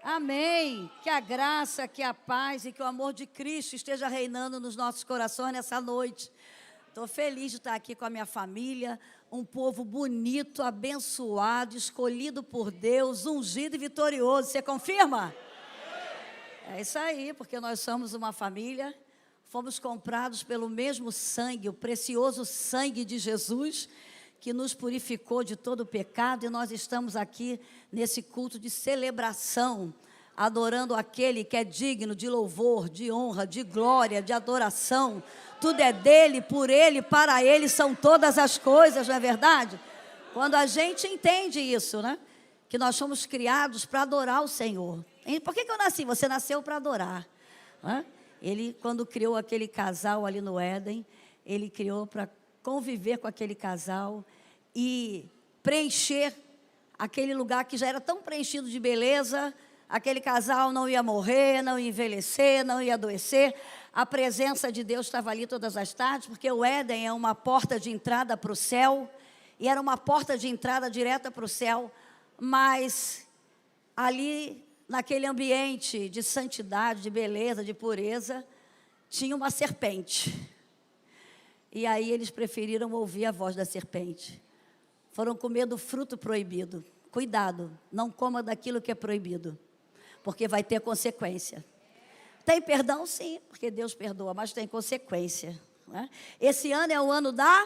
Amém. Que a graça, que a paz e que o amor de Cristo esteja reinando nos nossos corações nessa noite. Estou feliz de estar aqui com a minha família, um povo bonito, abençoado, escolhido por Deus, ungido e vitorioso. Você confirma? É isso aí, porque nós somos uma família, fomos comprados pelo mesmo sangue, o precioso sangue de Jesus, que nos purificou de todo o pecado, e nós estamos aqui nesse culto de celebração, adorando aquele que é digno de louvor, de honra, de glória, de adoração. Tudo é dele, por ele, para ele são todas as coisas, não é verdade? Quando a gente entende isso, né? Que nós somos criados para adorar o Senhor. E por que eu nasci? Você nasceu para adorar, né? Ele, quando criou aquele casal ali no Éden, ele criou para conviver com aquele casal e preencher aquele lugar que já era tão preenchido de beleza. Aquele casal não ia morrer, não ia envelhecer, não ia adoecer. A presença de Deus estava ali todas as tardes, porque o Éden é uma porta de entrada para o céu, e era uma porta de entrada direta para o céu, mas ali, naquele ambiente de santidade, de beleza, de pureza, tinha uma serpente. E aí eles preferiram ouvir a voz da serpente. Foram comer do fruto proibido. Cuidado, não coma daquilo que é proibido, porque vai ter consequência. Tem perdão, sim, porque Deus perdoa, mas tem consequência, né? Esse ano é o ano da...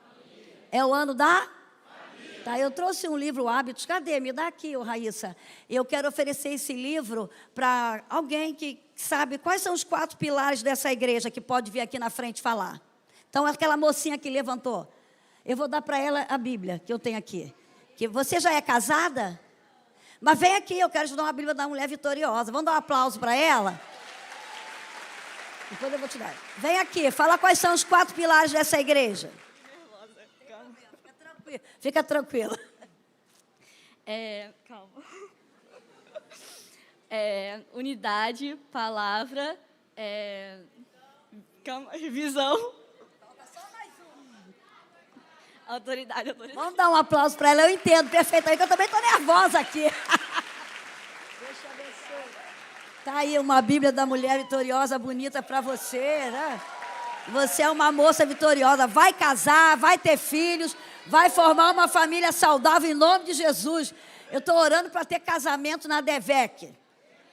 família. É o ano da... família. Tá, eu trouxe um livro, Hábitos. Cadê? Me dá aqui, Raíssa. Eu quero oferecer esse livro para alguém que sabe quais são os 4 pilares dessa igreja, que pode vir aqui na frente falar. Então, aquela mocinha que levantou, eu vou dar para ela a Bíblia que eu tenho aqui. Que você já é casada? Mas vem aqui, eu quero te dar uma Bíblia da mulher vitoriosa. Vamos dar um aplauso para ela? Depois eu vou te dar. Vem aqui, fala quais são os 4 pilares dessa igreja. Fica tranquila. Fica tranquila. Calma. Unidade, palavra, visão. Autoridade. Vamos dar um aplauso para ela, eu entendo perfeitamente, eu também estou nervosa aqui. Deus te abençoe. Está aí uma Bíblia da mulher vitoriosa, bonita para você, né? Você é uma moça vitoriosa, vai casar, vai ter filhos, vai formar uma família saudável em nome de Jesus. Eu estou orando para ter casamento na DEVEC,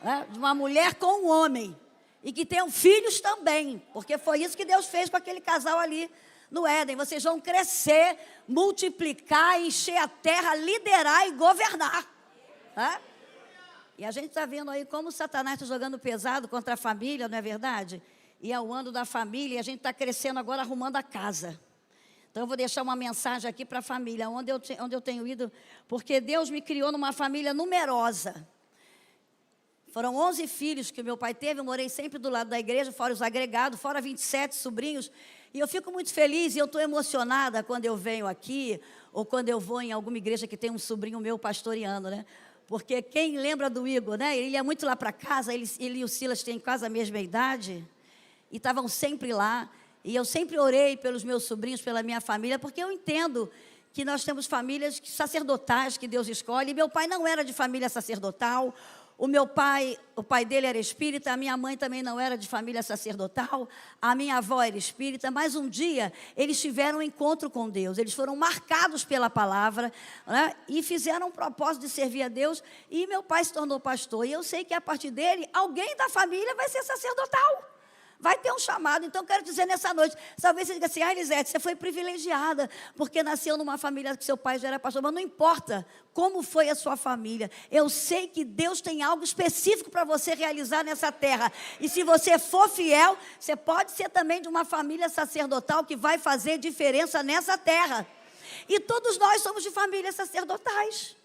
né? De uma mulher com um homem, e que tenham filhos também, porque foi isso que Deus fez com aquele casal ali no Éden. Vocês vão crescer, multiplicar, encher a terra, liderar e governar, tá? E a gente está vendo aí como Satanás está jogando pesado contra a família, não é verdade? E é o ano da família, e a gente está crescendo agora arrumando a casa. Então eu vou deixar uma mensagem aqui para a família, onde eu tenho ido, porque Deus me criou numa família numerosa. Foram 11 filhos que meu pai teve, eu morei sempre do lado da igreja, fora os agregados, fora 27 sobrinhos. E eu fico muito feliz e eu estou emocionada quando eu venho aqui, ou quando eu vou em alguma igreja que tem um sobrinho meu pastoreando, né? Porque quem lembra do Igor, né? Ele ia muito lá para casa, ele e o Silas têm quase a mesma idade, e estavam sempre lá. E eu sempre orei pelos meus sobrinhos, pela minha família, porque eu entendo que nós temos famílias sacerdotais que Deus escolhe. E meu pai não era de família sacerdotal. O pai dele era espírita, a minha mãe também não era de família sacerdotal, a minha avó era espírita, mas um dia eles tiveram um encontro com Deus, eles foram marcados pela palavra, né, e fizeram um propósito de servir a Deus, e meu pai se tornou pastor, e eu sei que a partir dele, alguém da família vai ser sacerdotal. Vai ter um chamado. Então, quero dizer nessa noite, talvez você diga assim: Elisete, você foi privilegiada, porque nasceu numa família que seu pai já era pastor. Mas não importa como foi a sua família. Eu sei que Deus tem algo específico para você realizar nessa terra. E se você for fiel, você pode ser também de uma família sacerdotal que vai fazer diferença nessa terra. E todos nós somos de famílias sacerdotais.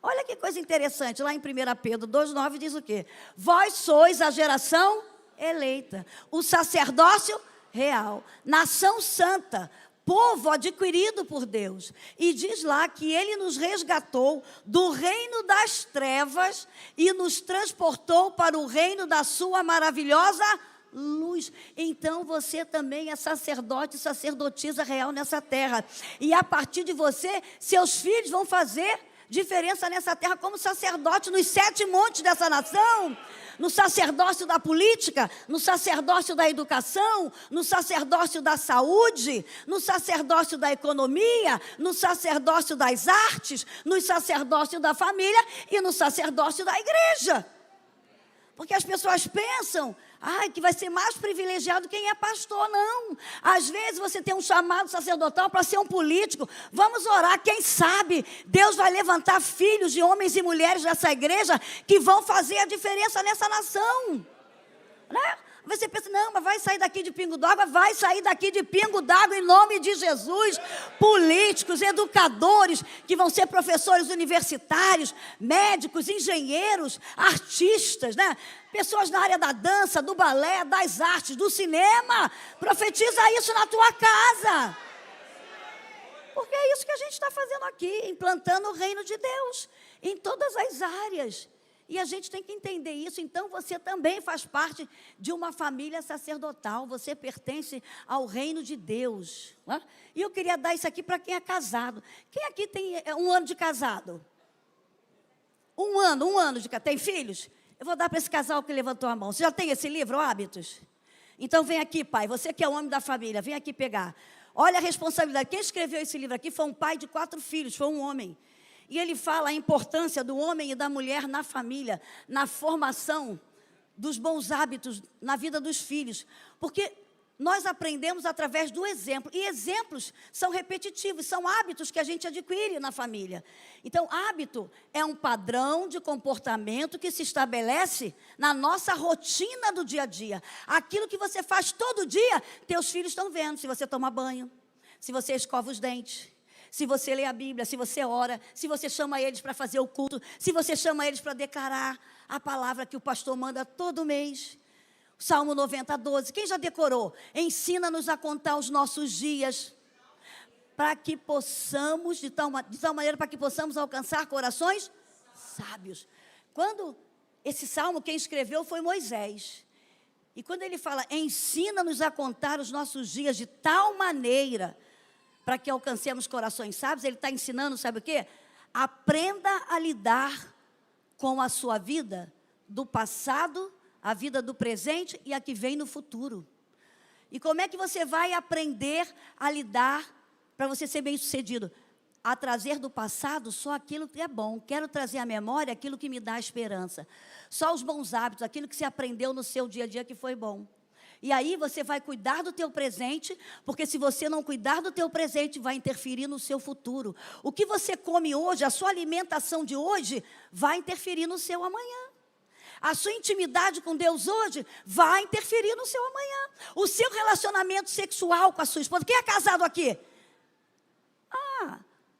Olha que coisa interessante. Lá em 1 Pedro 2,9 diz o quê? Vós sois a geração eleita, o sacerdócio real, nação santa, povo adquirido por Deus. E diz lá que Ele nos resgatou do reino das trevas e nos transportou para o reino da sua maravilhosa luz. Então você também é sacerdote e sacerdotisa real nessa terra. E a partir de você, seus filhos vão fazer diferença nessa terra como sacerdote nos 7 montes dessa nação, no sacerdócio da política, no sacerdócio da educação, no sacerdócio da saúde, no sacerdócio da economia, no sacerdócio das artes, no sacerdócio da família e no sacerdócio da igreja. Porque as pessoas pensam, que vai ser mais privilegiado quem é pastor. Não. Às vezes você tem um chamado sacerdotal para ser um político. Vamos orar, quem sabe Deus vai levantar filhos de homens e mulheres dessa igreja que vão fazer a diferença nessa nação. Né? Você pensa, não, mas vai sair daqui de pingo d'água? Vai sair daqui de pingo d'água em nome de Jesus. Políticos, educadores, que vão ser professores universitários, médicos, engenheiros, artistas, né? Pessoas na área da dança, do balé, das artes, do cinema. Profetiza isso na tua casa. Porque é isso que a gente está fazendo aqui, implantando o reino de Deus em todas as áreas. E a gente tem que entender isso. Então, você também faz parte de uma família sacerdotal. Você pertence ao reino de Deus. Né? E eu queria dar isso aqui para quem é casado. Quem aqui tem 1 ano de casado? 1 ano de casado. Tem filhos? Eu vou dar para esse casal que levantou a mão. Você já tem esse livro, Hábitos? Então, vem aqui, pai. Você que é o homem da família, vem aqui pegar. Olha a responsabilidade. Quem escreveu esse livro aqui foi um pai de 4 filhos, foi um homem. E ele fala a importância do homem e da mulher na família, na formação dos bons hábitos na vida dos filhos. Porque nós aprendemos através do exemplo. E exemplos são repetitivos, são hábitos que a gente adquire na família. Então, hábito é um padrão de comportamento que se estabelece na nossa rotina do dia a dia. Aquilo que você faz todo dia, teus filhos estão vendo. Se você toma banho, se você escova os dentes, se você lê a Bíblia, se você ora, se você chama eles para fazer o culto, se você chama eles para declarar a palavra que o pastor manda todo mês. Salmo 90, 12. Quem já decorou? Ensina-nos a contar os nossos dias, para que possamos, de tal maneira, para que possamos alcançar corações sábios. Quando esse salmo, quem escreveu foi Moisés. E quando ele fala, ensina-nos a contar os nossos dias de tal maneira, para que alcancemos corações sábios, ele está ensinando, sabe o quê? Aprenda a lidar com a sua vida do passado, a vida do presente e a que vem no futuro. E como é que você vai aprender a lidar para você ser bem-sucedido? A trazer do passado só aquilo que é bom. Quero trazer à memória aquilo que me dá esperança. Só os bons hábitos, aquilo que você aprendeu no seu dia a dia que foi bom. E aí você vai cuidar do teu presente, porque se você não cuidar do teu presente, vai interferir no seu futuro. O que você come hoje, a sua alimentação de hoje, vai interferir no seu amanhã. A sua intimidade com Deus hoje vai interferir no seu amanhã. O seu relacionamento sexual com a sua esposa. Quem é casado aqui?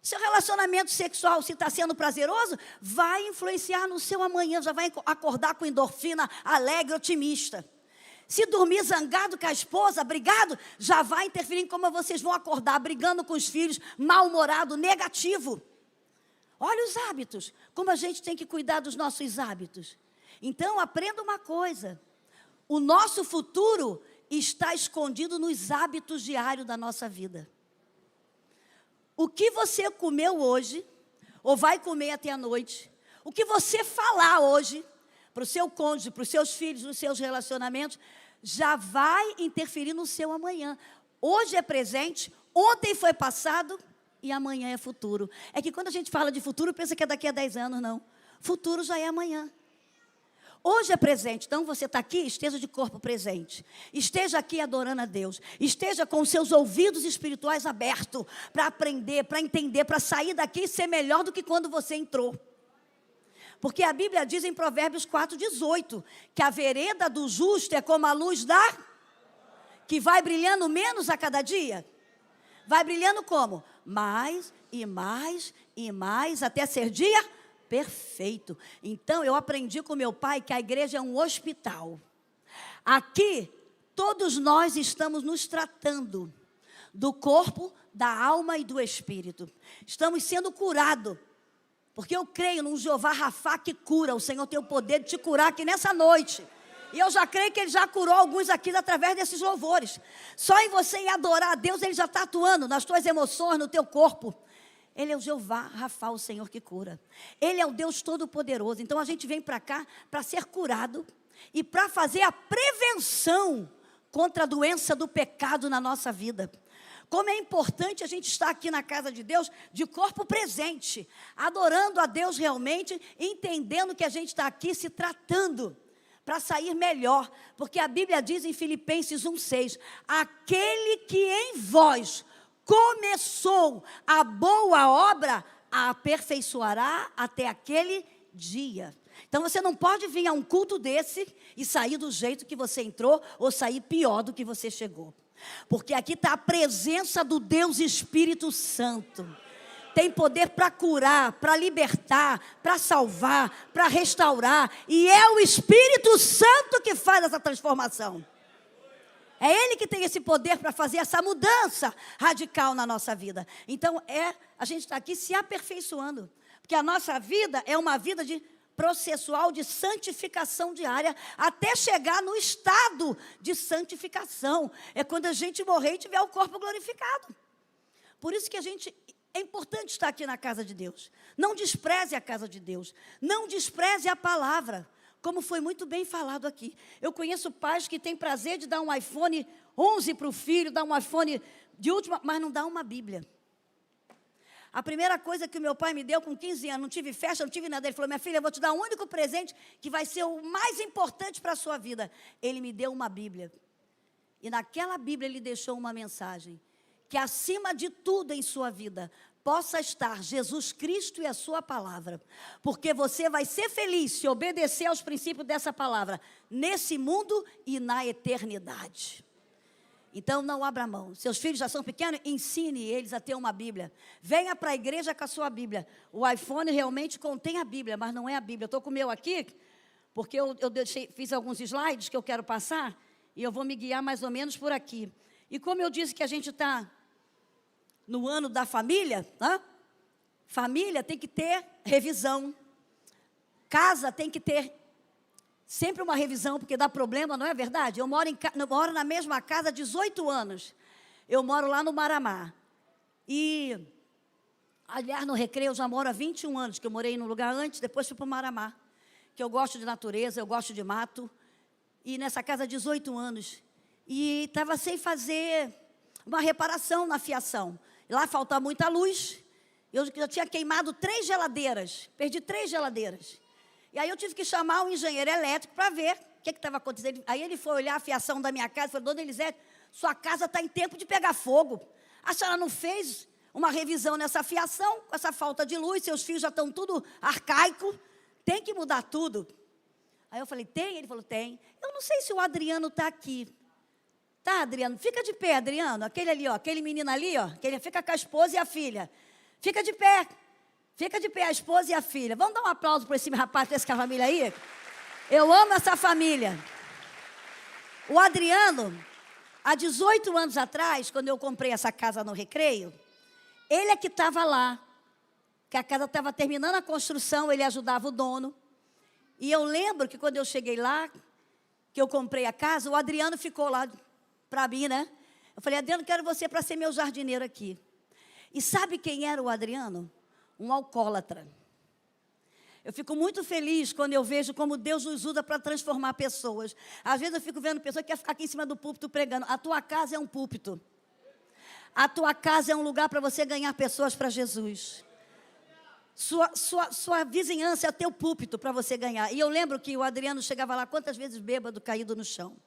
Seu relacionamento sexual, se está sendo prazeroso, vai influenciar no seu amanhã. Já vai acordar com endorfina, alegre, otimista. Se dormir zangado com a esposa, brigado, já vai interferir em como vocês vão acordar, brigando com os filhos, mal-humorado, negativo. Olha os hábitos, como a gente tem que cuidar dos nossos hábitos. Então, aprenda uma coisa. O nosso futuro está escondido nos hábitos diários da nossa vida. O que você comeu hoje, ou vai comer até a noite, o que você falar hoje, para o seu cônjuge, para os seus filhos, nos seus relacionamentos, já vai interferir no seu amanhã. Hoje é presente, ontem foi passado e amanhã é futuro. É que quando a gente fala de futuro, pensa que é daqui a 10 anos, não. Futuro já é amanhã. Hoje é presente, então você está aqui, esteja de corpo presente. Esteja aqui adorando a Deus. Esteja com os seus ouvidos espirituais abertos para aprender, para entender, para sair daqui e ser melhor do que quando você entrou. Porque a Bíblia diz em Provérbios 4,18, que a vereda do justo é como a luz que vai brilhando menos a cada dia. Vai brilhando como? Mais e mais e mais, até ser dia perfeito. Então, eu aprendi com meu pai que a igreja é um hospital. Aqui, todos nós estamos nos tratando do corpo, da alma e do espírito. Estamos sendo curados. Porque eu creio num Jeová Rafá que cura. O Senhor tem o poder de te curar aqui nessa noite. E eu já creio que Ele já curou alguns aqui através desses louvores. Só em você ir adorar a Deus, Ele já está atuando nas tuas emoções, no teu corpo. Ele é o Jeová Rafa, o Senhor que cura. Ele é o Deus Todo-Poderoso. Então a gente vem para cá para ser curado e para fazer a prevenção contra a doença do pecado na nossa vida. Como é importante a gente estar aqui na casa de Deus de corpo presente, adorando a Deus realmente, entendendo que a gente está aqui se tratando para sair melhor, porque a Bíblia diz em Filipenses 1,6, aquele que em vós começou a boa obra, a aperfeiçoará até aquele dia. Então você não pode vir a um culto desse e sair do jeito que você entrou, ou sair pior do que você chegou. Porque aqui está a presença do Deus Espírito Santo. Tem poder para curar, para libertar, para salvar, para restaurar. E é o Espírito Santo que faz essa transformação. É Ele que tem esse poder para fazer essa mudança radical na nossa vida. Então, a gente está aqui se aperfeiçoando. Porque a nossa vida é uma vida de processual, de santificação diária, até chegar no estado de santificação. É quando a gente morrer e tiver o corpo glorificado. Por isso que é importante estar aqui na casa de Deus. Não despreze a casa de Deus. Não despreze a palavra. Como foi muito bem falado aqui. Eu conheço pais que têm prazer de dar um iPhone 11 para o filho, dar um iPhone de última, mas não dá uma Bíblia. A primeira coisa que o meu pai me deu com 15 anos, não tive festa, não tive nada. Ele falou, minha filha, eu vou te dar um único presente que vai ser o mais importante para a sua vida. Ele me deu uma Bíblia. E naquela Bíblia ele deixou uma mensagem. Que acima de tudo em sua vida possa estar Jesus Cristo e a sua palavra. Porque você vai ser feliz se obedecer aos princípios dessa palavra. Nesse mundo e na eternidade. Então não abra mão. Seus filhos já são pequenos, ensine eles a ter uma Bíblia. Venha para a igreja com a sua Bíblia. O iPhone realmente contém a Bíblia, mas não é a Bíblia. Eu estou com o meu aqui, porque eu fiz alguns slides que eu quero passar, e eu vou me guiar mais ou menos por aqui. E como eu disse que a gente está no ano da família, né? Família tem que ter revisão. Casa tem que ter sempre uma revisão, porque dá problema, não é verdade? Eu moro na mesma casa há 18 anos. Eu moro lá no Maramá. E, aliás, no Recreio eu já moro há 21 anos, que eu morei num lugar antes, depois fui para o Maramá. Que eu gosto de natureza, eu gosto de mato. E nessa casa há 18 anos. E estava sem fazer uma reparação na fiação. Lá falta muita luz. Eu já tinha queimado 3 geladeiras. Perdi 3 geladeiras. E aí eu tive que chamar um engenheiro elétrico para ver o que estava acontecendo. Aí ele foi olhar a fiação da minha casa e falou, dona Elisete, sua casa está em tempo de pegar fogo. A senhora não fez uma revisão nessa fiação, com essa falta de luz, seus fios já estão tudo arcaico, tem que mudar tudo. Aí eu falei, tem? Ele falou, tem. Eu não sei se o Adriano está aqui. Tá, Adriano? Fica de pé, Adriano. Aquele ali, ó, aquele menino ali, ó, que fica com a esposa e a filha. Fica de pé. Fica de pé, a esposa e a filha. Vamos dar um aplauso para esse rapaz, para essa família aí? Eu amo essa família. O Adriano, há 18 anos atrás, quando eu comprei essa casa no Recreio, ele é que estava lá, que a casa estava terminando a construção, ele ajudava o dono. E eu lembro que quando eu cheguei lá, que eu comprei a casa, o Adriano ficou lá para mim, né? Eu falei, Adriano, quero você para ser meu jardineiro aqui. E sabe quem era o Adriano? Um alcoólatra. Eu fico muito feliz quando eu vejo como Deus nos usa para transformar pessoas. Às vezes eu fico vendo pessoas que querem ficar aqui em cima do púlpito pregando. A tua casa é um púlpito. A tua casa é um lugar para você ganhar pessoas para Jesus. Sua vizinhança é o teu púlpito para você ganhar. E eu lembro que o Adriano chegava lá quantas vezes bêbado, caído no chão.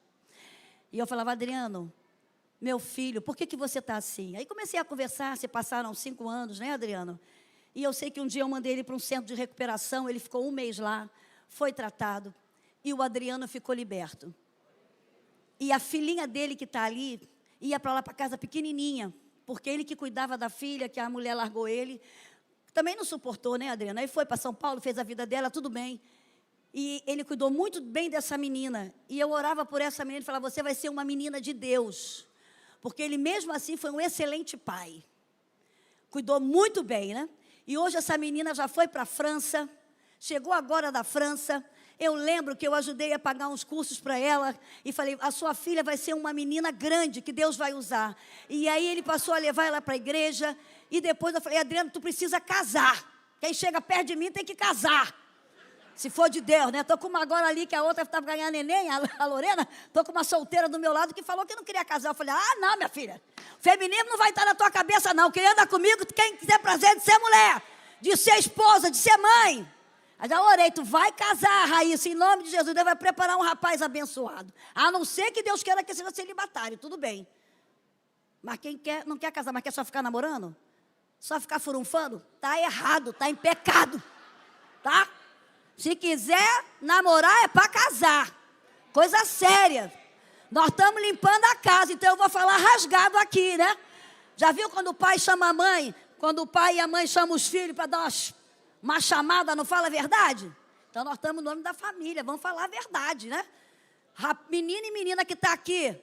E eu falava, Adriano, meu filho, por que você está assim? Aí comecei a conversar, se passaram 5 anos, né, Adriano? E eu sei que um dia eu mandei ele para um centro de recuperação, ele ficou 1 mês lá, foi tratado, e o Adriano ficou liberto. E a filhinha dele que está ali, ia para lá para casa pequenininha, porque ele que cuidava da filha, que a mulher largou ele, também não suportou, né, Adriano? Aí foi para São Paulo, fez a vida dela, tudo bem. E ele cuidou muito bem dessa menina, e eu orava por essa menina e falava, você vai ser uma menina de Deus, porque ele mesmo assim foi um excelente pai. Cuidou muito bem, né? E hoje essa menina já foi para a França, chegou agora da França. Eu lembro que eu ajudei a pagar uns cursos para ela e falei, a sua filha vai ser uma menina grande que Deus vai usar. E aí ele passou a levar ela para a igreja E depois eu falei, Adriano, tu precisa casar. Quem chega perto de mim tem que casar. Se for de Deus, né? Estou com uma agora ali, que a outra estava ganhando neném, a Lorena. Estou com uma solteira do meu lado que falou que não queria casar. Eu falei, não, minha filha. Feminismo não vai estar na tua cabeça, não. Quem anda comigo, quem quiser prazer de ser mulher, de ser esposa, de ser mãe. Aí já orei, tu vai casar, Raíssa, em nome de Jesus. Deus vai preparar um rapaz abençoado. A não ser que Deus queira que seja celibatário, tudo bem. Mas quem não quer casar, mas quer só ficar namorando? Só ficar furunfando? Está errado, está em pecado. Tá? Se quiser namorar é para casar. Coisa séria. Nós estamos limpando a casa, então eu vou falar rasgado aqui, né? Já viu quando o pai chama a mãe? Quando o pai e a mãe chamam os filhos para dar uma chamada, não fala a verdade? Então nós estamos no nome da família, vamos falar a verdade, né? Menino e menina que está aqui,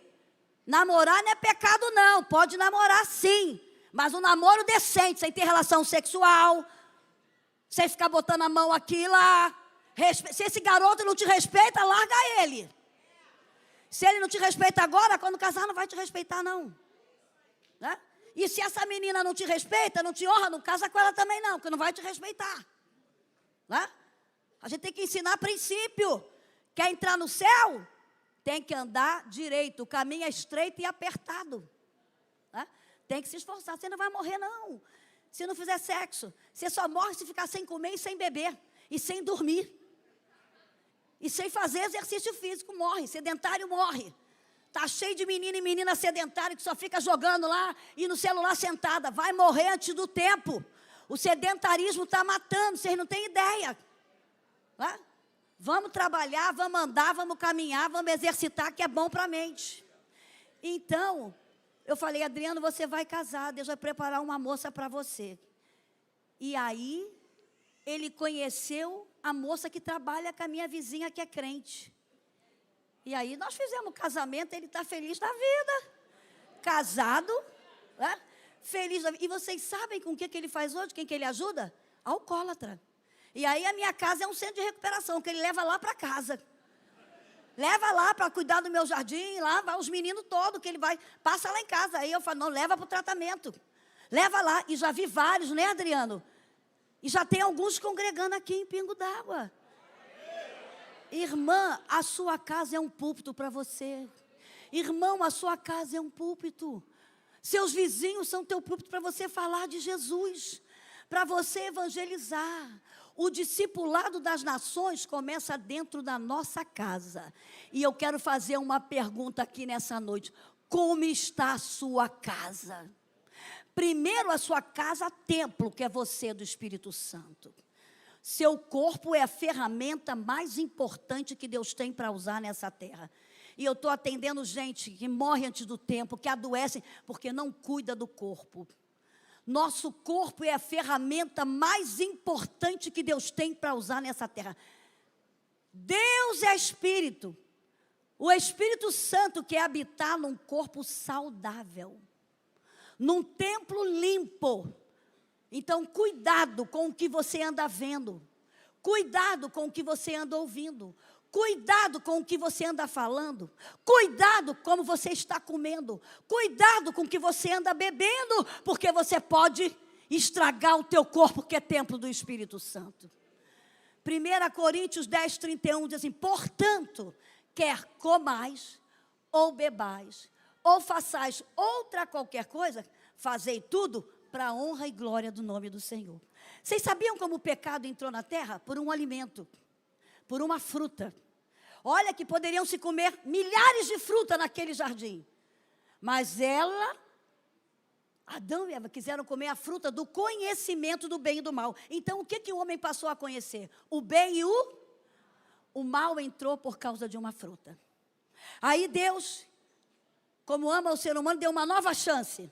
namorar não é pecado não, pode namorar sim. Mas um namoro decente, sem ter relação sexual, sem ficar botando a mão aqui e lá. Se esse garoto não te respeita, larga ele. Se ele não te respeita agora, quando casar não vai te respeitar não. Né? E se essa menina não te respeita, não te honra, não casa com ela também não, porque não vai te respeitar. Né? A gente tem que ensinar princípio. Quer entrar no céu? Tem que andar direito. O caminho é estreito e apertado. Né? Tem que se esforçar. Você não vai morrer não. Se não fizer sexo. Você só morre se ficar sem comer e sem beber. E sem dormir. E sem fazer exercício físico, morre. Sedentário morre. Está cheio de menino e menina sedentário que só fica jogando lá e no celular sentada. Vai morrer antes do tempo. O sedentarismo está matando, vocês não têm ideia. Né? Vamos trabalhar, vamos andar, vamos caminhar, vamos exercitar, que é bom para a mente. Então, eu falei, Adriano, você vai casar, Deus vai preparar uma moça para você. E aí, ele conheceu a moça que trabalha com a minha vizinha que é crente. E aí nós fizemos o casamento, ele está feliz da vida. Casado, né? Feliz da vida. E vocês sabem com o que ele faz hoje? Quem que ele ajuda? Alcoólatra. E aí a minha casa é um centro de recuperação, que ele leva lá para casa. Leva lá para cuidar do meu jardim, lá vai os meninos todos, que ele vai, passa lá em casa. Aí eu falo, não, leva para o tratamento. Leva lá, e já vi vários, né, Adriano? E já tem alguns congregando aqui em Pingo d'Água. Irmã, a sua casa é um púlpito para você. Irmão, a sua casa é um púlpito. Seus vizinhos são teu púlpito para você falar de Jesus, para você evangelizar. O discipulado das nações começa dentro da nossa casa. E eu quero fazer uma pergunta aqui nessa noite. Como está a sua casa? Primeiro a sua casa, templo, que é você do Espírito Santo. Seu corpo é a ferramenta mais importante que Deus tem para usar nessa terra. E eu estou atendendo gente que morre antes do tempo, que adoece, porque não cuida do corpo. Nosso corpo é a ferramenta mais importante que Deus tem para usar nessa terra. Deus é Espírito. O Espírito Santo quer habitar num corpo saudável. Num templo limpo. Então, cuidado com o que você anda vendo. Cuidado com o que você anda ouvindo. Cuidado com o que você anda falando. Cuidado como você está comendo. Cuidado com o que você anda bebendo, porque você pode estragar o teu corpo, que é templo do Espírito Santo. 1 Coríntios 10, 31 diz assim, portanto, quer comais ou bebais, ou façais outra qualquer coisa, fazei tudo para a honra e glória do nome do Senhor. Vocês sabiam como o pecado entrou na terra? Por um alimento, por uma fruta. Olha que poderiam se comer milhares de frutas naquele jardim. Mas Adão e Eva quiseram comer a fruta do conhecimento do bem e do mal. Então o que o homem passou a conhecer? O bem e o mal entrou por causa de uma fruta. Aí Deus, como ama o ser humano, deu uma nova chance.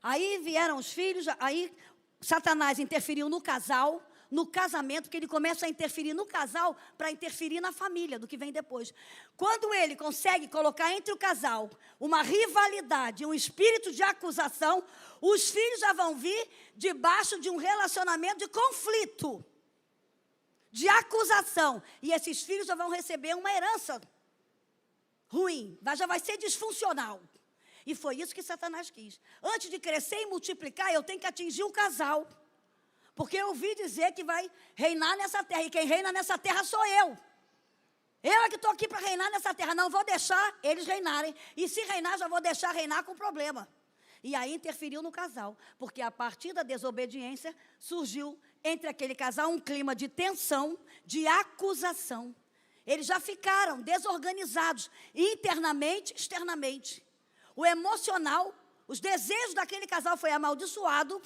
Aí vieram os filhos, aí Satanás interferiu no casal, no casamento, porque ele começa a interferir no casal para interferir na família, do que vem depois. Quando ele consegue colocar entre o casal uma rivalidade, um espírito de acusação, os filhos já vão vir debaixo de um relacionamento de conflito, de acusação. E esses filhos já vão receber uma herança ruim, já vai ser disfuncional. E foi isso que Satanás quis. Antes de crescer e multiplicar, eu tenho que atingir o casal. Porque eu ouvi dizer que vai reinar nessa terra. E quem reina nessa terra sou eu. Eu é que estou aqui para reinar nessa terra. Não vou deixar eles reinarem. E se reinar, já vou deixar reinar com problema. E aí interferiu no casal. Porque a partir da desobediência, surgiu entre aquele casal um clima de tensão, de acusação. Eles já ficaram desorganizados, internamente e externamente. O emocional, os desejos daquele casal foi amaldiçoado,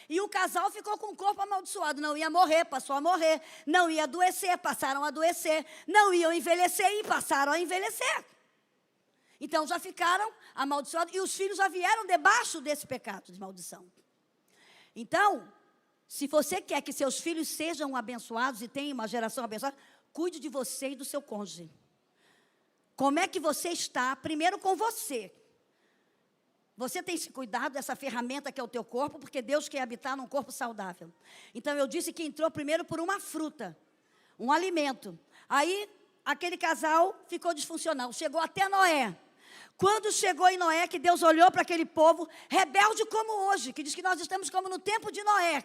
e o casal ficou com o corpo amaldiçoado. Não ia morrer, passou a morrer. Não ia adoecer, passaram a adoecer. Não iam envelhecer e passaram a envelhecer. Então já ficaram amaldiçoados, e os filhos já vieram debaixo desse pecado de maldição. Então, se você quer que seus filhos sejam abençoados e tenham uma geração abençoada, cuide de você e do seu cônjuge. Como é que você está? Primeiro com você. Você tem se cuidado dessa ferramenta que é o teu corpo, porque Deus quer habitar num corpo saudável. Então eu disse que entrou primeiro por uma fruta, um alimento. Aí aquele casal ficou disfuncional, chegou até Noé. Quando chegou em Noé, que Deus olhou para aquele povo, rebelde como hoje, que diz que nós estamos como no tempo de Noé.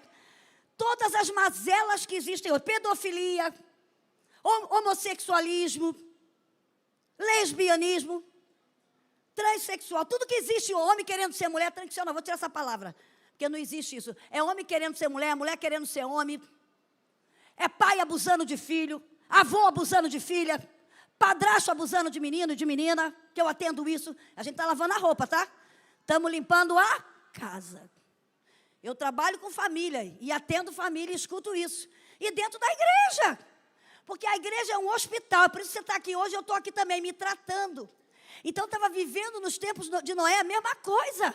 Todas as mazelas que existem hoje, pedofilia, homossexualismo, lesbianismo, transexual, tudo que existe, homem querendo ser mulher, transexual, vou tirar essa palavra, porque não existe isso. É homem querendo ser mulher, mulher querendo ser homem, é pai abusando de filho, avô abusando de filha, padrasto abusando de menino e de menina, que eu atendo isso. A gente está lavando a roupa, tá? Estamos limpando a casa. Eu trabalho com família e atendo família e escuto isso. E dentro da igreja. Porque a igreja é um hospital, por isso você está aqui hoje, eu estou aqui também me tratando. Então, estava vivendo nos tempos de Noé a mesma coisa.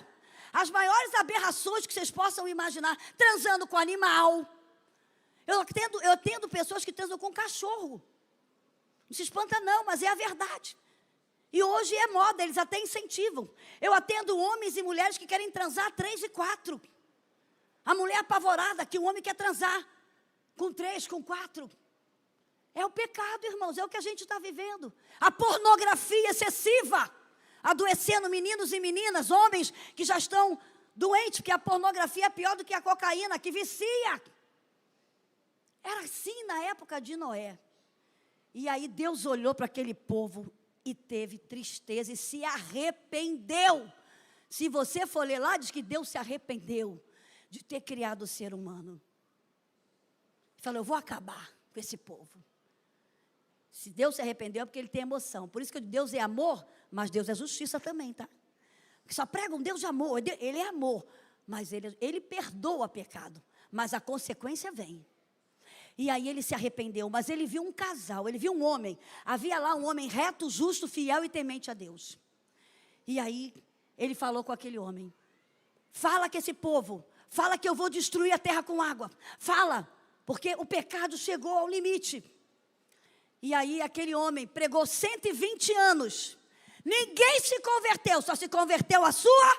As maiores aberrações que vocês possam imaginar, transando com animal. Eu atendo pessoas que transam com cachorro. Não se espanta não, mas é a verdade. E hoje é moda, eles até incentivam. Eu atendo homens e mulheres que querem transar 3 e 4. A mulher apavorada que o homem quer transar com 3, com 4. É o pecado, irmãos, é o que a gente está vivendo. A pornografia excessiva, adoecendo meninos e meninas, homens que já estão doentes, porque a pornografia é pior do que a cocaína, que vicia. Era assim na época de Noé. E aí Deus olhou para aquele povo e teve tristeza e se arrependeu. Se você for ler lá, diz que Deus se arrependeu de ter criado o ser humano. Ele falou, eu vou acabar com esse povo. Se Deus se arrependeu é porque Ele tem emoção. Por isso que Deus é amor, mas Deus é justiça também, tá? Porque só prega um Deus de amor. Ele é amor, mas Ele perdoa pecado. Mas a consequência vem. E aí ele se arrependeu, mas ele viu um casal, ele viu um homem. Havia lá um homem reto, justo, fiel e temente a Deus. E aí ele falou com aquele homem. Fala que esse povo, fala que eu vou destruir a terra com água. Fala, porque o pecado chegou ao limite. E aí aquele homem pregou 120 anos. Ninguém se converteu, só se converteu a sua.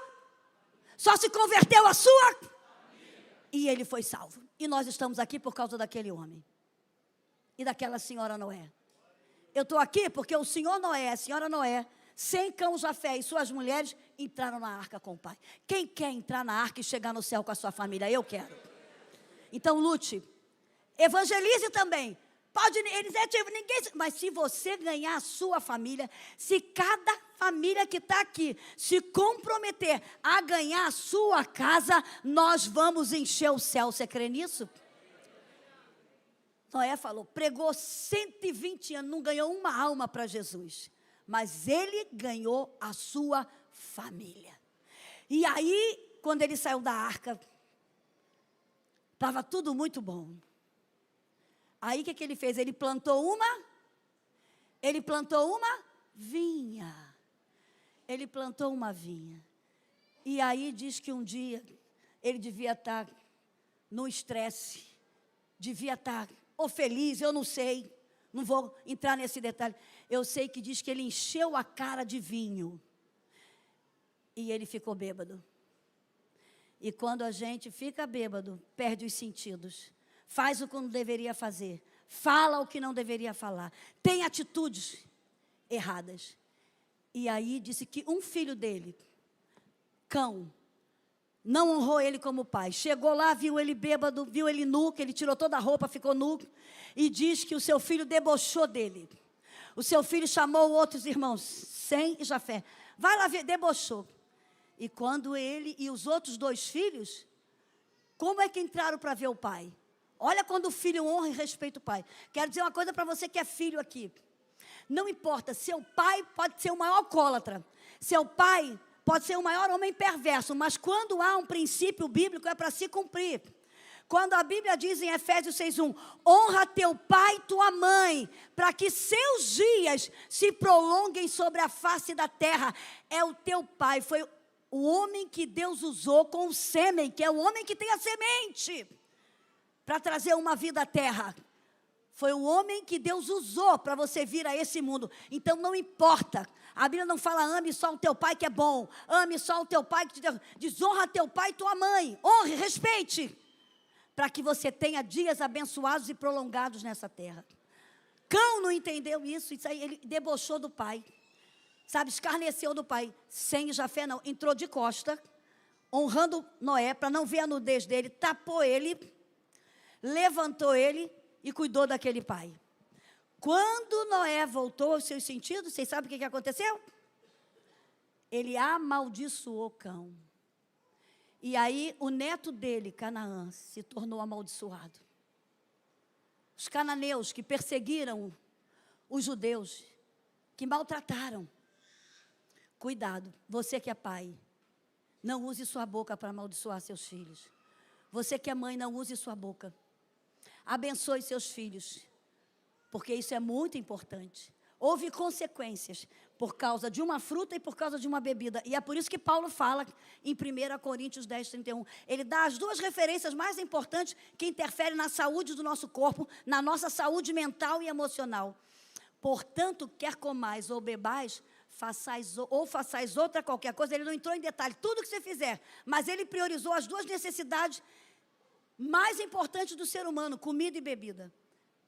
E ele foi salvo. E nós estamos aqui por causa daquele homem. E daquela senhora Noé. Eu estou aqui porque o senhor Noé, a senhora Noé, sem cão Jafé e suas mulheres, entraram na arca com o pai. Quem quer entrar na arca e chegar no céu com a sua família? Eu quero. Então lute. Evangelize também. Pode, ninguém, mas se você ganhar a sua família, se cada família que está aqui se comprometer a ganhar a sua casa, nós vamos encher o céu. Você crê nisso? Noé falou, pregou 120 anos, não ganhou uma alma para Jesus, mas ele ganhou a sua família. E aí, quando ele saiu da arca, estava tudo muito bom. Aí o que ele fez? Ele plantou uma vinha. Ele plantou uma vinha. E aí diz que um dia ele devia estar no estresse, devia estar ou feliz, eu não sei, não vou entrar nesse detalhe. Eu sei que diz que ele encheu a cara de vinho e ele ficou bêbado. E quando a gente fica bêbado, perde os sentidos. Faz o que não deveria fazer, fala o que não deveria falar, tem atitudes erradas. E aí disse que um filho dele cão. Não honrou ele como pai. Chegou lá, viu ele bêbado, viu ele nu, que ele tirou toda a roupa, ficou nu. E diz que o seu filho debochou dele. O seu filho chamou outros irmãos, Sem e Jafé. Vai lá ver, debochou. E quando ele e os outros 2 filhos, como é que entraram para ver o pai? Olha quando o filho honra e respeita o pai. Quero dizer uma coisa para você que é filho aqui. Não importa, seu pai pode ser o maior alcoólatra. Seu pai pode ser o maior homem perverso. Mas quando há um princípio bíblico, é para se cumprir. Quando a Bíblia diz em Efésios 6:1, honra teu pai e tua mãe, para que seus dias se prolonguem sobre a face da terra. É o teu pai, foi o homem que Deus usou com o sêmen, que é o homem que tem a semente, para trazer uma vida à terra. Foi o homem que Deus usou para você vir a esse mundo. Então não importa, a Bíblia não fala ame só o teu pai que é bom, ame só o teu pai que te deu. Desonra teu pai e tua mãe, honre, respeite, para que você tenha dias abençoados e prolongados nessa terra. Cão não entendeu isso aí ele debochou do pai, sabe, escarneceu do pai. Sem Jafé não, entrou de costa, honrando Noé, para não ver a nudez dele, tapou ele, levantou ele e cuidou daquele pai. Quando Noé voltou aos seus sentidos, vocês sabem o que aconteceu? Ele amaldiçoou Cão. E aí o neto dele, Canaã, se tornou amaldiçoado. Os cananeus que perseguiram os judeus, que maltrataram. Cuidado, você que é pai, não use sua boca para amaldiçoar seus filhos. Você que é mãe, não use sua boca. Abençoe seus filhos, porque isso é muito importante. Houve consequências por causa de uma fruta e por causa de uma bebida. E é por isso que Paulo fala em 1 Coríntios 10:31. Ele dá as 2 referências mais importantes que interferem na saúde do nosso corpo, na nossa saúde mental e emocional. Portanto, quer comais ou bebais, façais outra qualquer coisa. Ele não entrou em detalhe, tudo que você fizer. Mas ele priorizou as 2 necessidades mais importantes do ser humano, comida e bebida.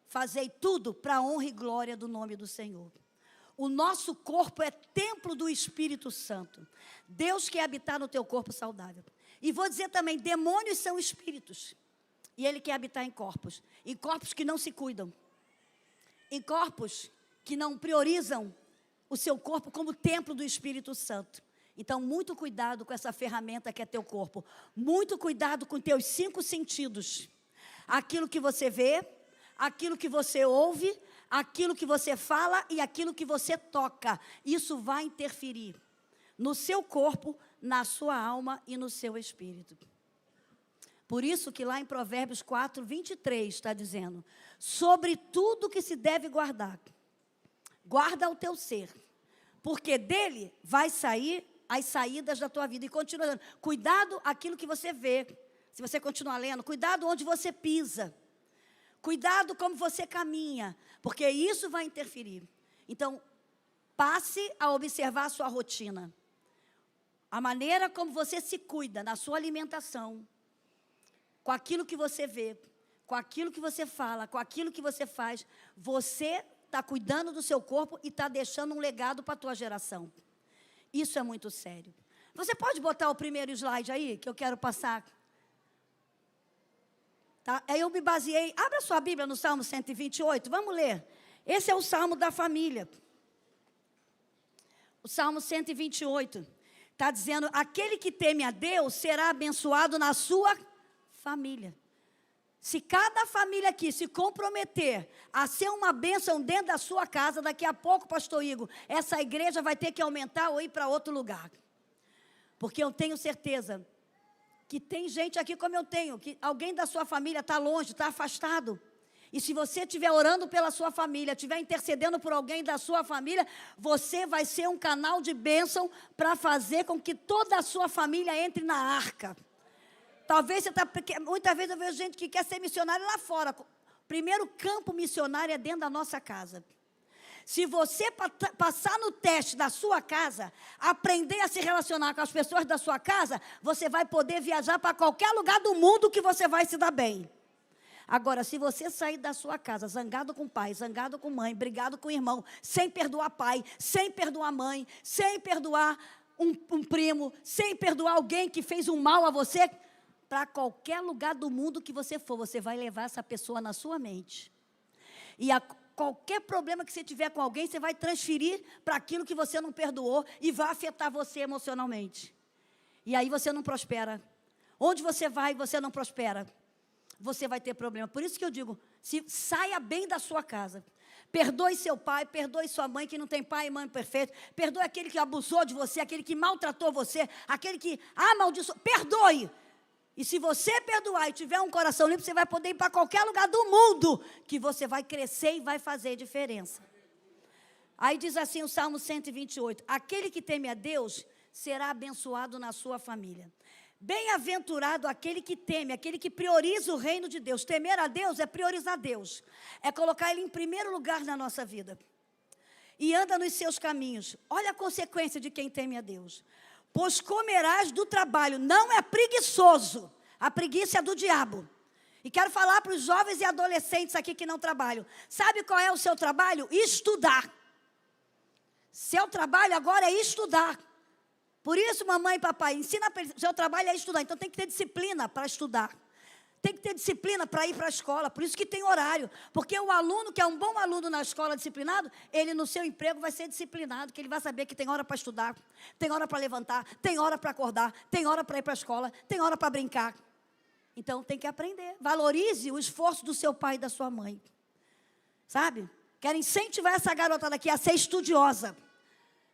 Fazei tudo para a honra e glória do nome do Senhor. O nosso corpo é templo do Espírito Santo. Deus quer habitar no teu corpo saudável. E vou dizer também, demônios são espíritos. E Ele quer habitar em corpos que não se cuidam. Em corpos que não priorizam o seu corpo como templo do Espírito Santo. Então, muito cuidado com essa ferramenta que é teu corpo. Muito cuidado com teus 5 sentidos. Aquilo que você vê, aquilo que você ouve, aquilo que você fala e aquilo que você toca. Isso vai interferir no seu corpo, na sua alma e no seu espírito. Por isso que lá em Provérbios 4:23 está dizendo, sobre tudo que se deve guardar, guarda o teu ser, porque dele vai sair as saídas da tua vida. E continua dizendo, cuidado aquilo que você vê. Se você continuar lendo, cuidado onde você pisa. Cuidado como você caminha, porque isso vai interferir. Então, passe a observar a sua rotina. A maneira como você se cuida na sua alimentação, com aquilo que você vê, com aquilo que você fala, com aquilo que você faz, você está cuidando do seu corpo e está deixando um legado para a tua geração. Isso é muito sério. Você pode botar o primeiro slide aí, que eu quero passar. Tá? Aí eu me baseei, abra sua Bíblia no Salmo 128, vamos ler. Esse é o Salmo da família. O Salmo 128 está dizendo, aquele que teme a Deus será abençoado na sua família. Se cada família aqui se comprometer a ser uma bênção dentro da sua casa, daqui a pouco, pastor Igor, essa igreja vai ter que aumentar ou ir para outro lugar. Porque eu tenho certeza que tem gente aqui como eu tenho, que alguém da sua família está longe, está afastado. E se você estiver orando pela sua família, estiver intercedendo por alguém da sua família, você vai ser um canal de bênção para fazer com que toda a sua família entre na arca. Talvez você está... Muitas vezes eu vejo gente que quer ser missionário lá fora. O primeiro campo missionário é dentro da nossa casa. Se você passar no teste da sua casa, aprender a se relacionar com as pessoas da sua casa, você vai poder viajar para qualquer lugar do mundo que você vai se dar bem. Agora, se você sair da sua casa zangado com o pai, zangado com mãe, brigado com o irmão, sem perdoar pai, sem perdoar mãe, sem perdoar um primo, sem perdoar alguém que fez um mal a você, para qualquer lugar do mundo que você for, você vai levar essa pessoa na sua mente. E qualquer problema que você tiver com alguém, você vai transferir para aquilo que você não perdoou e vai afetar você emocionalmente. E aí você não prospera. Onde você vai, você não prospera. Você vai ter problema. Por isso que eu digo, saia bem da sua casa. Perdoe seu pai, perdoe sua mãe, que não tem pai e mãe perfeito. Perdoe aquele que abusou de você, aquele que maltratou você, aquele que amaldiçoou. Perdoe. E se você perdoar e tiver um coração limpo, você vai poder ir para qualquer lugar do mundo, que você vai crescer e vai fazer diferença. Aí diz assim o Salmo 128, aquele que teme a Deus será abençoado na sua família. Bem-aventurado aquele que teme, aquele que prioriza o reino de Deus. Temer a Deus é priorizar Deus, é colocar Ele em primeiro lugar na nossa vida. E anda nos seus caminhos. Olha a consequência de quem teme a Deus. Pois comerás do trabalho, não é preguiçoso, a preguiça é do diabo. E quero falar para os jovens e adolescentes aqui que não trabalham. Sabe qual é o seu trabalho? Estudar. Seu trabalho agora é estudar. Por isso, mamãe e papai, ensina para eles, seu trabalho é estudar. Então tem que ter disciplina para estudar. Tem que ter disciplina para ir para a escola, por isso que tem horário. Porque o aluno que é um bom aluno na escola disciplinado, ele no seu emprego vai ser disciplinado, que ele vai saber que tem hora para estudar, tem hora para levantar, tem hora para acordar, tem hora para ir para a escola, tem hora para brincar. Então tem que aprender. Valorize o esforço do seu pai e da sua mãe. Sabe? Quero incentivar essa garotada aqui a ser estudiosa.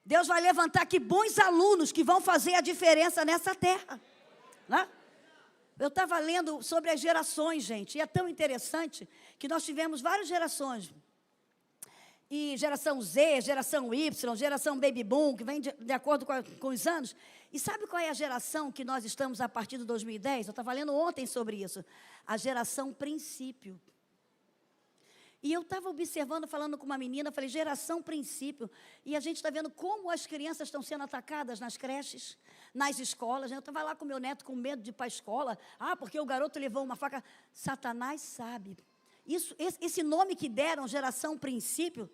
Deus vai levantar aqui bons alunos que vão fazer a diferença nessa terra. Né? Eu estava lendo sobre as gerações, gente, e é tão interessante que nós tivemos várias gerações. E geração Z, geração Y, geração Baby Boom, que vem de acordo com os anos. E sabe qual é a geração que nós estamos a partir de 2010? Eu estava lendo ontem sobre isso. A geração princípio. E eu estava observando, falando com uma menina, falei, geração princípio. E a gente está vendo como as crianças estão sendo atacadas nas creches, nas escolas. Eu estava lá com meu neto com medo de ir para a escola. Porque o garoto levou uma faca. Satanás sabe. Esse nome que deram, geração princípio,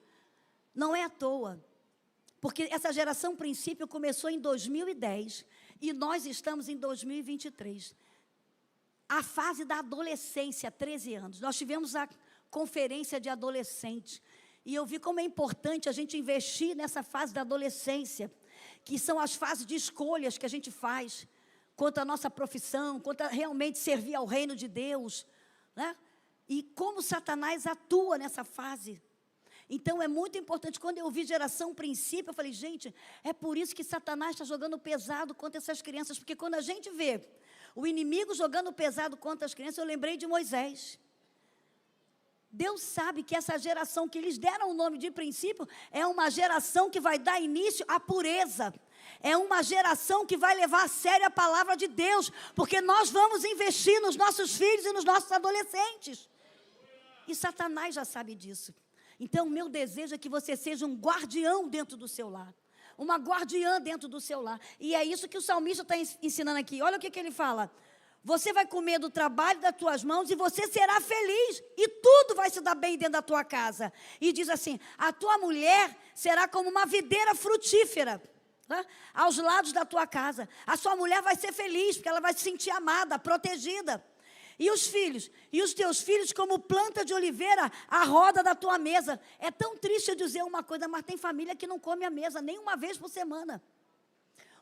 não é à toa. Porque essa geração princípio começou em 2010 e nós estamos em 2023. A fase da adolescência, 13 anos. Nós tivemos a conferência de adolescente. E eu vi como é importante a gente investir nessa fase da adolescência, que são as fases de escolhas que a gente faz, quanto à nossa profissão, quanto a realmente servir ao reino de Deus, né? E como Satanás atua nessa fase. Então, é muito importante, quando eu vi geração princípio, eu falei, gente, é por isso que Satanás está jogando pesado contra essas crianças, porque quando a gente vê o inimigo jogando pesado contra as crianças, eu lembrei de Moisés. Deus sabe que essa geração que eles deram o nome de princípio é uma geração que vai dar início à pureza. É uma geração que vai levar a sério a palavra de Deus, porque nós vamos investir nos nossos filhos e nos nossos adolescentes. E Satanás já sabe disso. Então, o meu desejo é que você seja um guardião dentro do seu lar. Uma guardiã dentro do seu lar. E é isso que o salmista está ensinando aqui. Olha o que ele fala. Você vai comer do trabalho das tuas mãos e você será feliz. E tudo vai se dar bem dentro da tua casa. E diz assim, a tua mulher será como uma videira frutífera, né, aos lados da tua casa. A sua mulher vai ser feliz, porque ela vai se sentir amada, protegida. E os filhos? E os teus filhos como planta de oliveira à roda da tua mesa. É tão triste eu dizer uma coisa, mas tem família que não come à mesa nem uma vez por semana.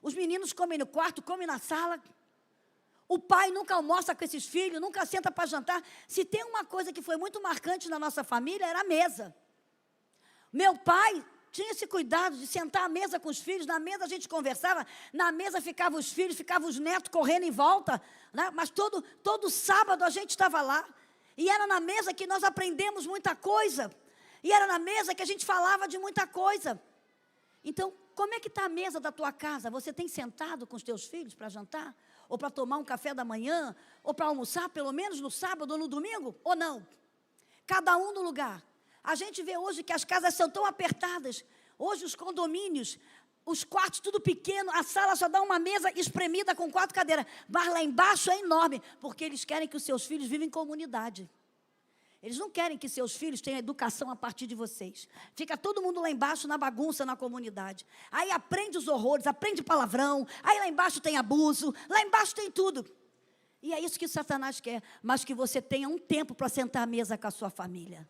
Os meninos comem no quarto, comem na sala. O pai nunca almoça com esses filhos, nunca senta para jantar. Se tem uma coisa que foi muito marcante na nossa família, era a mesa. Meu pai tinha esse cuidado de sentar à mesa com os filhos. Na mesa a gente conversava, na mesa ficavam os filhos, ficavam os netos correndo em volta, né? Mas todo sábado a gente estava lá. E era na mesa que nós aprendemos muita coisa. E era na mesa que a gente falava de muita coisa. Então, como é que está a mesa da tua casa? Você tem sentado com os teus filhos para jantar? Ou para tomar um café da manhã? Ou para almoçar, pelo menos no sábado ou no domingo? Ou não? Cada um no lugar. A gente vê hoje que as casas são tão apertadas. Hoje os condomínios, os quartos tudo pequeno, a sala só dá uma mesa espremida com 4 cadeiras. Mas lá embaixo é enorme, porque eles querem que os seus filhos vivam em comunidade. Eles não querem que seus filhos tenham educação a partir de vocês. Fica todo mundo lá embaixo na bagunça, na comunidade. Aí aprende os horrores, aprende palavrão. Aí lá embaixo tem abuso, lá embaixo tem tudo. E é isso que Satanás quer. Mas que você tenha um tempo para sentar à mesa com a sua família.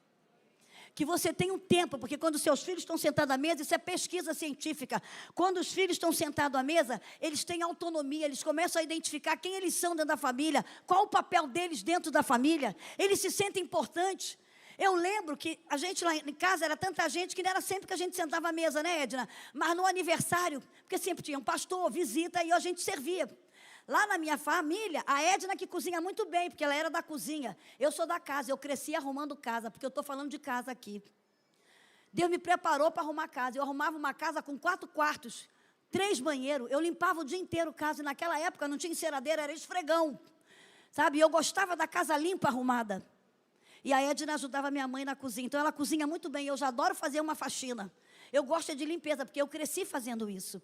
Que você tenha um tempo, porque quando seus filhos estão sentados à mesa, isso é pesquisa científica. Quando os filhos estão sentados à mesa, eles têm autonomia, eles começam a identificar quem eles são dentro da família, qual o papel deles dentro da família, eles se sentem importantes. Eu lembro que a gente lá em casa era tanta gente que não era sempre que a gente sentava à mesa, né, Edna? Mas no aniversário, porque sempre tinha um pastor, visita, e a gente servia. Lá na minha família, a Edna que cozinha muito bem, porque ela era da cozinha. Eu sou da casa, eu cresci arrumando casa, porque eu estou falando de casa aqui. Deus me preparou para arrumar casa. Eu arrumava uma casa com 4 quartos, 3 banheiros. Eu limpava o dia inteiro casa, e naquela época não tinha enceradeira, era esfregão. Sabe, eu gostava da casa limpa, arrumada. E a Edna ajudava minha mãe na cozinha. Então ela cozinha muito bem, eu já adoro fazer uma faxina. Eu gosto de limpeza, porque eu cresci fazendo isso.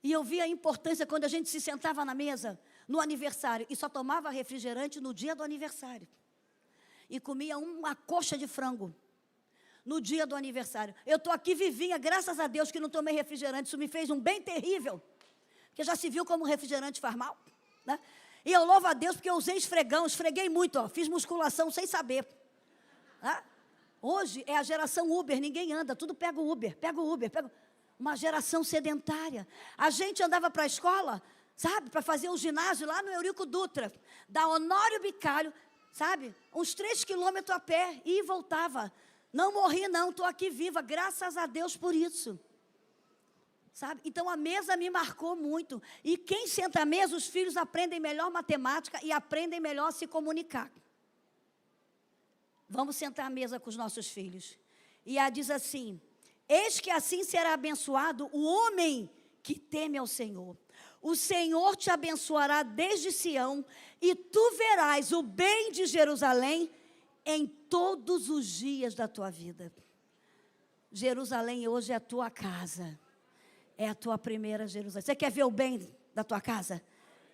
E eu vi a importância quando a gente se sentava na mesa, no aniversário, e só tomava refrigerante no dia do aniversário. E comia uma coxa de frango no dia do aniversário. Eu estou aqui vivinha, graças a Deus que não tomei refrigerante, isso me fez um bem terrível. Porque já se viu como refrigerante faz mal, né? E eu louvo a Deus porque eu usei esfregão, esfreguei muito, ó, fiz musculação sem saber. Né? Hoje é a geração Uber, ninguém anda, tudo pega o Uber, uma geração sedentária. A gente andava para a escola, sabe, para fazer o ginásio lá no Eurico Dutra, da Honório Bicalho, sabe, uns 3 quilômetros a pé, e voltava. Não morri não, estou aqui viva, graças a Deus por isso. Sabe? Então a mesa me marcou muito. E quem senta à mesa, os filhos aprendem melhor matemática e aprendem melhor a se comunicar. Vamos sentar à mesa com os nossos filhos. E ela diz assim: eis que assim será abençoado o homem que teme ao Senhor. O Senhor te abençoará desde Sião, e tu verás o bem de Jerusalém em todos os dias da tua vida. Jerusalém hoje é a tua casa. É a tua primeira Jerusalém. Você quer ver o bem da tua casa?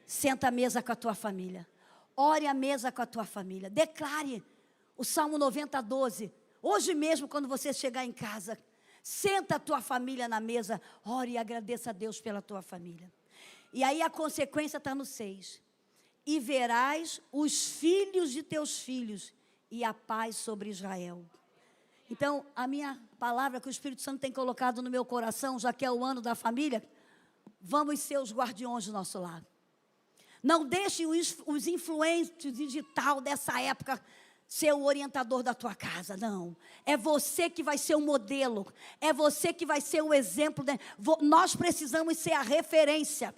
Senta à mesa com a tua família. Ore à mesa com a tua família. Declare o Salmo 90, 12. Hoje mesmo, quando você chegar em casa, senta a tua família na mesa. Ore e agradeça a Deus pela tua família. E aí a consequência está no 6. E verás os filhos de teus filhos e a paz sobre Israel. Então, a minha palavra que o Espírito Santo tem colocado no meu coração, já que é o ano da família, vamos ser os guardiões do nosso lar. Não deixe os influentes digital dessa época ser o orientador da tua casa, não. É você que vai ser o modelo, é você que vai ser o exemplo. Nós precisamos ser a referência.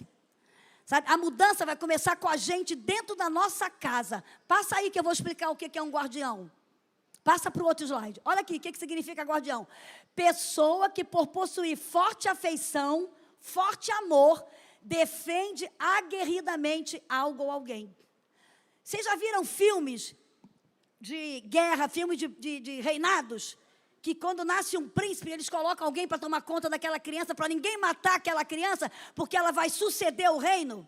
Sabe? A mudança vai começar com a gente dentro da nossa casa. Passa aí que eu vou explicar o que é um guardião. Passa para o outro slide. Olha aqui, o que significa guardião? Pessoa que por possuir forte afeição, forte amor, defende aguerridamente algo ou alguém. Vocês já viram filmes de guerra, filmes de reinados? Que quando nasce um príncipe, eles colocam alguém para tomar conta daquela criança, para ninguém matar aquela criança, porque ela vai suceder o reino.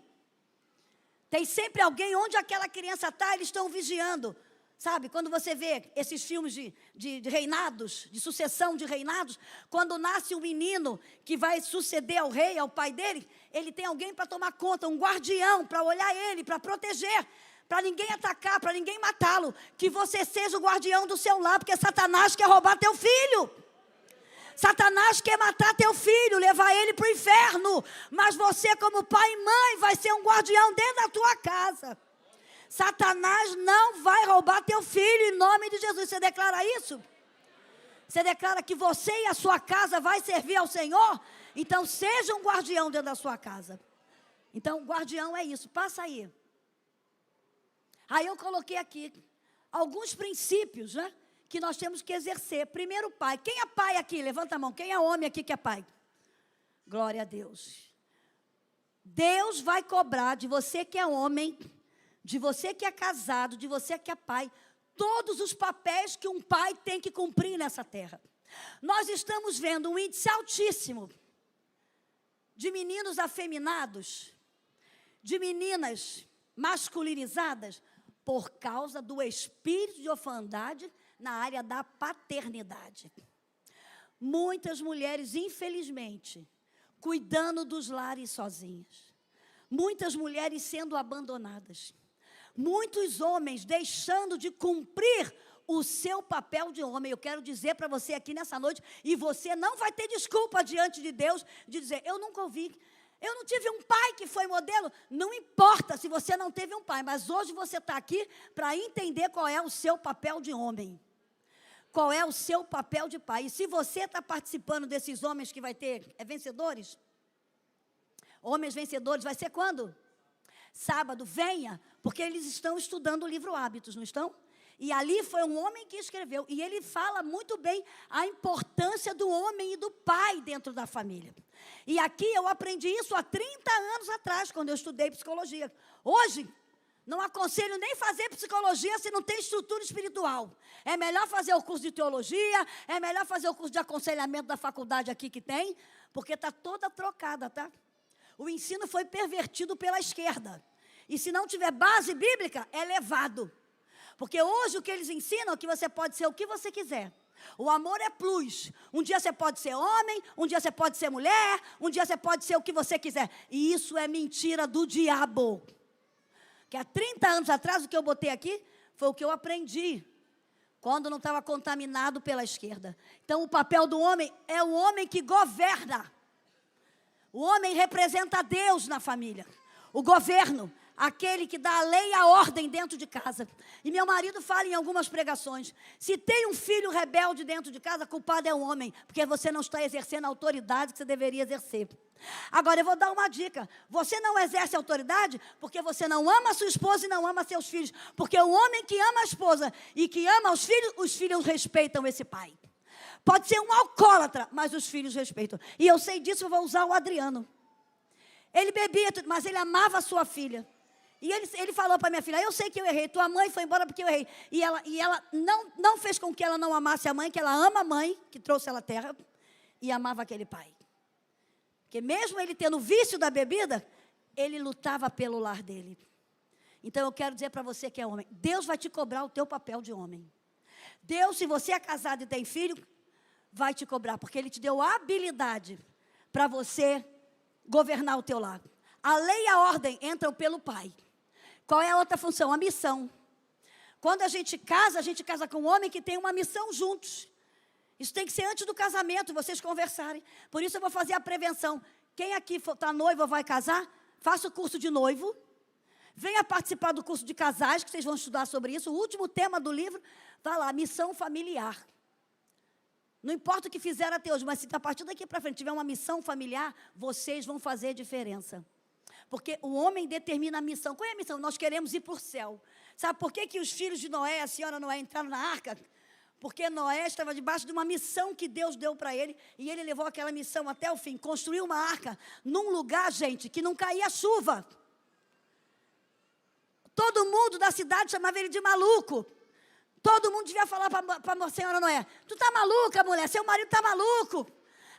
Tem sempre alguém, onde aquela criança está, eles estão vigiando. Sabe, quando você vê esses filmes de reinados, de sucessão de reinados, quando nasce um menino que vai suceder ao rei, ao pai dele, ele tem alguém para tomar conta, um guardião para olhar ele, para proteger, para ninguém atacar, para ninguém matá-lo. Que você seja o guardião do seu lar, porque Satanás quer roubar teu filho. Satanás quer matar teu filho, levar ele para o inferno. Mas você, como pai e mãe, vai ser um guardião dentro da tua casa. Satanás não vai roubar teu filho, em nome de Jesus. Você declara isso? Você declara que você e a sua casa vai servir ao Senhor? Então seja um guardião dentro da sua casa. Então guardião é isso, passa aí. Aí eu coloquei aqui alguns princípios, né, que nós temos que exercer. Primeiro, pai. Quem é pai aqui? Levanta a mão. Quem é homem aqui que é pai? Glória a Deus. Deus vai cobrar de você que é homem, de você que é casado, de você que é pai, todos os papéis que um pai tem que cumprir nessa terra. Nós estamos vendo um índice altíssimo de meninos afeminados, de meninas masculinizadas, por causa do espírito de orfandade na área da paternidade. Muitas mulheres, infelizmente, cuidando dos lares sozinhas. Muitas mulheres sendo abandonadas. Muitos homens deixando de cumprir o seu papel de homem. Eu quero dizer para você aqui nessa noite, e você não vai ter desculpa diante de Deus, de dizer, eu nunca ouvi, eu não tive um pai que foi modelo. Não importa se você não teve um pai, mas hoje você está aqui para entender qual é o seu papel de homem. Qual é o seu papel de pai. E se você está participando desses homens que vai ter, vencedores? Homens vencedores, vai ser quando? Sábado, venha, porque eles estão estudando o livro Hábitos, não estão? E ali foi um homem que escreveu, e ele fala muito bem a importância do homem e do pai dentro da família. E aqui eu aprendi isso há 30 anos atrás, quando eu estudei psicologia. Hoje, não aconselho nem fazer psicologia se não tem estrutura espiritual. É melhor fazer o curso de teologia, é melhor fazer o curso de aconselhamento da faculdade aqui que tem, porque está toda trocada, tá? O ensino foi pervertido pela esquerda. E se não tiver base bíblica, é levado. Porque hoje o que eles ensinam é que você pode ser o que você quiser. O amor é plus. Um dia você pode ser homem, um dia você pode ser mulher, um dia você pode ser o que você quiser. E isso é mentira do diabo. Que há 30 anos atrás, o que eu botei aqui, foi o que eu aprendi. Quando não estava contaminado pela esquerda. Então o papel do homem é o homem que governa. O homem representa Deus na família. O governo, aquele que dá a lei e a ordem dentro de casa. E meu marido fala em algumas pregações, se tem um filho rebelde dentro de casa, culpado é o homem, porque você não está exercendo a autoridade que você deveria exercer. Agora eu vou dar uma dica, você não exerce autoridade porque você não ama a sua esposa e não ama seus filhos, porque o homem que ama a esposa e que ama os filhos respeitam esse pai. Pode ser um alcoólatra, mas os filhos respeitam. E eu sei disso, eu vou usar o Adriano. Ele bebia, mas ele amava a sua filha. E ele falou para minha filha, eu sei que eu errei, tua mãe foi embora porque eu errei. E ela não fez com que ela não amasse a mãe, que ela ama a mãe, que trouxe ela à terra, e amava aquele pai. Porque mesmo ele tendo vício da bebida, ele lutava pelo lar dele. Então eu quero dizer para você que é homem, Deus vai te cobrar o teu papel de homem. Deus, se você é casado e tem filho, vai te cobrar, porque Ele te deu a habilidade para você governar o teu lar. A lei e a ordem entram pelo pai. Qual é a outra função? A missão. Quando a gente casa com um homem que tem uma missão juntos. Isso tem que ser antes do casamento, vocês conversarem. Por isso eu vou fazer a prevenção. Quem aqui está noivo ou vai casar, faça o curso de noivo. Venha participar do curso de casais, que vocês vão estudar sobre isso. O último tema do livro, está lá, missão familiar. Não importa o que fizeram até hoje, mas se a partir daqui para frente tiver uma missão familiar, vocês vão fazer diferença. Porque o homem determina a missão. Qual é a missão? Nós queremos ir para o céu. Sabe por que os filhos de Noé, a senhora Noé, entraram na arca? Porque Noé estava debaixo de uma missão que Deus deu para ele, e ele levou aquela missão até o fim. Construiu uma arca num lugar, gente, que não caía chuva. Todo mundo da cidade chamava ele de maluco. Todo mundo devia falar para a senhora Noé, tu está maluca, mulher, seu marido está maluco.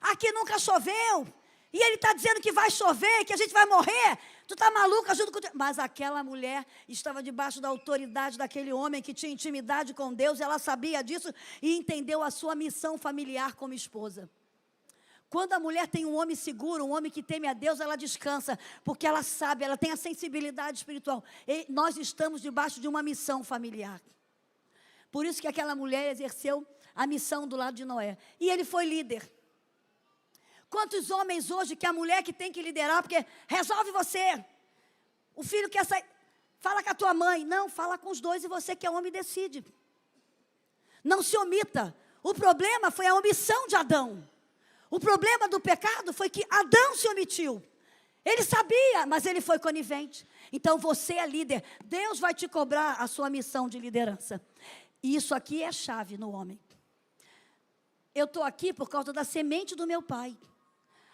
Aqui nunca choveu. E ele está dizendo que vai chover, que a gente vai morrer. Tu está maluca, junto com... Mas aquela mulher estava debaixo da autoridade daquele homem que tinha intimidade com Deus. Ela sabia disso e entendeu a sua missão familiar como esposa. Quando a mulher tem um homem seguro, um homem que teme a Deus, ela descansa, porque ela sabe, ela tem a sensibilidade espiritual. E nós estamos debaixo de uma missão familiar. Por isso que aquela mulher exerceu a missão do lado de Noé. E ele foi líder. Quantos homens hoje que a mulher que tem que liderar, porque resolve você. O filho quer sair, fala com a tua mãe. Não, fala com os dois e você que é homem decide. Não se omita. O problema foi a omissão de Adão. O problema do pecado foi que Adão se omitiu. Ele sabia, mas ele foi conivente. Então você é líder. Deus vai te cobrar a sua missão de liderança. E isso aqui é chave no homem. Eu estou aqui por causa da semente do meu pai.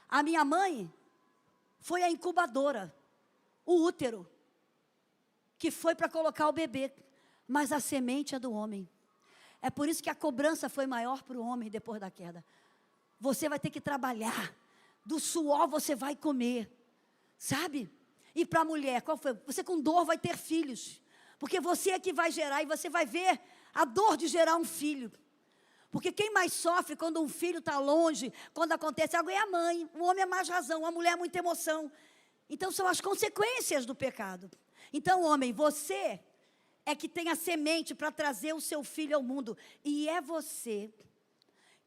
A minha mãe foi a incubadora, o útero, que foi para colocar o bebê. Mas a semente é do homem. É por isso que a cobrança foi maior para o homem depois da queda. Você vai ter que trabalhar. Do suor você vai comer. Sabe? E para a mulher, qual foi? Você com dor vai ter filhos. Porque você é que vai gerar e você vai ver a dor de gerar um filho. Porque quem mais sofre quando um filho está longe, quando acontece algo, é a mãe. O homem é mais razão, a mulher é muita emoção. Então, são as consequências do pecado. Então, homem, você é que tem a semente para trazer o seu filho ao mundo. E é você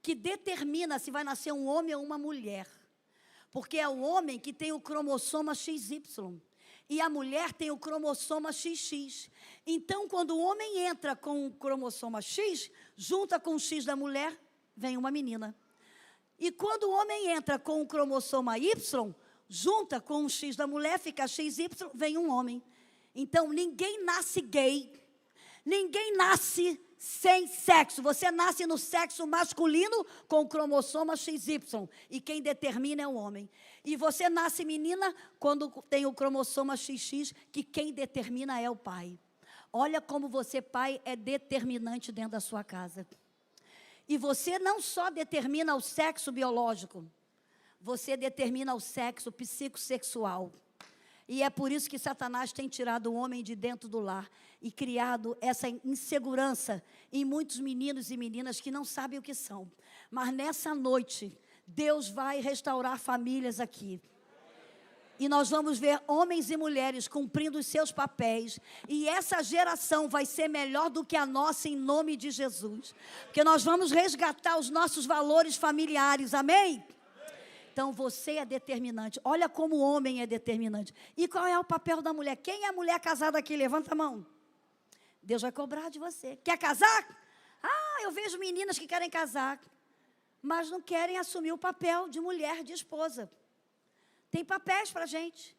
que determina se vai nascer um homem ou uma mulher. Porque é o homem que tem o cromossoma XY. E a mulher tem o cromossoma XX. Então, quando o homem entra com o cromossoma X, junta com o X da mulher, vem uma menina. E quando o homem entra com o cromossoma Y, junta com o X da mulher, fica XY, vem um homem. Então, ninguém nasce gay. Ninguém nasce sem sexo. Você nasce no sexo masculino com o cromossoma XY. E quem determina é o homem. E você nasce menina quando tem o cromossoma XX, que quem determina é o pai. Olha como você, pai, é determinante dentro da sua casa. E você não só determina o sexo biológico, você determina o sexo psicossexual. E é por isso que Satanás tem tirado o homem de dentro do lar e criado essa insegurança em muitos meninos e meninas que não sabem o que são. Mas nessa noite, Deus vai restaurar famílias aqui. E nós vamos ver homens e mulheres cumprindo os seus papéis. E essa geração vai ser melhor do que a nossa em nome de Jesus. Porque nós vamos resgatar os nossos valores familiares, amém? Então, você é determinante. Olha como o homem é determinante. E qual é o papel da mulher? Quem é a mulher casada aqui? Levanta a mão. Deus vai cobrar de você. Quer casar? Ah, eu vejo meninas que querem casar, mas não querem assumir o papel de mulher, de esposa. Tem papéis para a gente,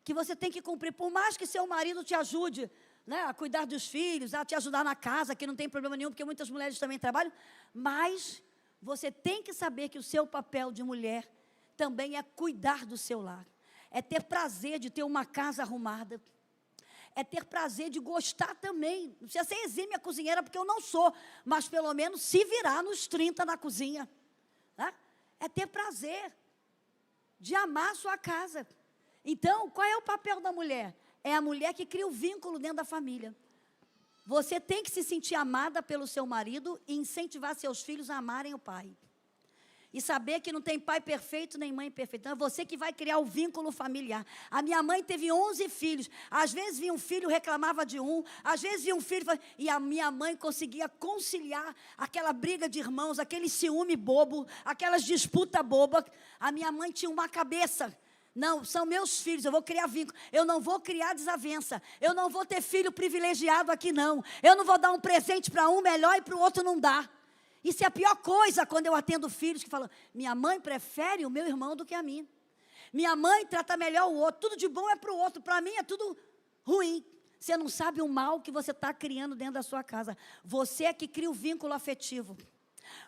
que você tem que cumprir. Por mais que seu marido te ajude, né, a cuidar dos filhos, a te ajudar na casa, que não tem problema nenhum, porque muitas mulheres também trabalham, mas você tem que saber que o seu papel de mulher também é cuidar do seu lar. É ter prazer de ter uma casa arrumada. É ter prazer de gostar também. Não precisa ser exímia cozinheira, porque eu não sou, mas pelo menos se virar nos 30 na cozinha. Né? É ter prazer de amar a sua casa. Então, qual é o papel da mulher? É a mulher que cria o vínculo dentro da família. Você tem que se sentir amada pelo seu marido e incentivar seus filhos a amarem o pai. E saber que não tem pai perfeito nem mãe perfeita. Então, é você que vai criar o vínculo familiar. A minha mãe teve 11 filhos. Às vezes vinha um filho, reclamava de um. Às vezes vinha um filho, e a minha mãe conseguia conciliar aquela briga de irmãos, aquele ciúme bobo, aquelas disputas bobas. A minha mãe tinha uma cabeça. Não, são meus filhos, eu vou criar vínculo. Eu não vou criar desavença. Eu não vou ter filho privilegiado aqui, não. Eu não vou dar um presente para um melhor e para o outro não dar. Isso é a pior coisa quando eu atendo filhos que falam, minha mãe prefere o meu irmão do que a mim. Minha mãe trata melhor o outro. Tudo de bom é para o outro, para mim é tudo ruim. Você não sabe o mal que você está criando dentro da sua casa. Você é que cria o vínculo afetivo.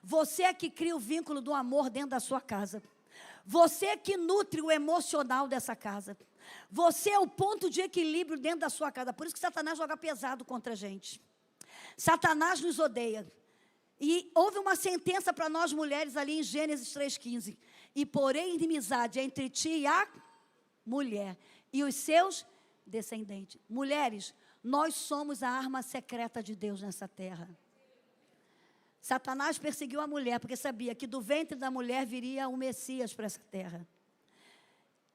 Você é que cria o vínculo do amor dentro da sua casa. Você é que nutre o emocional dessa casa. Você é o ponto de equilíbrio dentro da sua casa. Por isso que Satanás joga pesado contra a gente. Satanás nos odeia. E houve uma sentença para nós mulheres ali em Gênesis 3,15. E porém inimizade entre ti e a mulher e os seus descendentes. Mulheres, nós somos a arma secreta de Deus nessa terra. Satanás perseguiu a mulher porque sabia que do ventre da mulher viria o Messias para essa terra.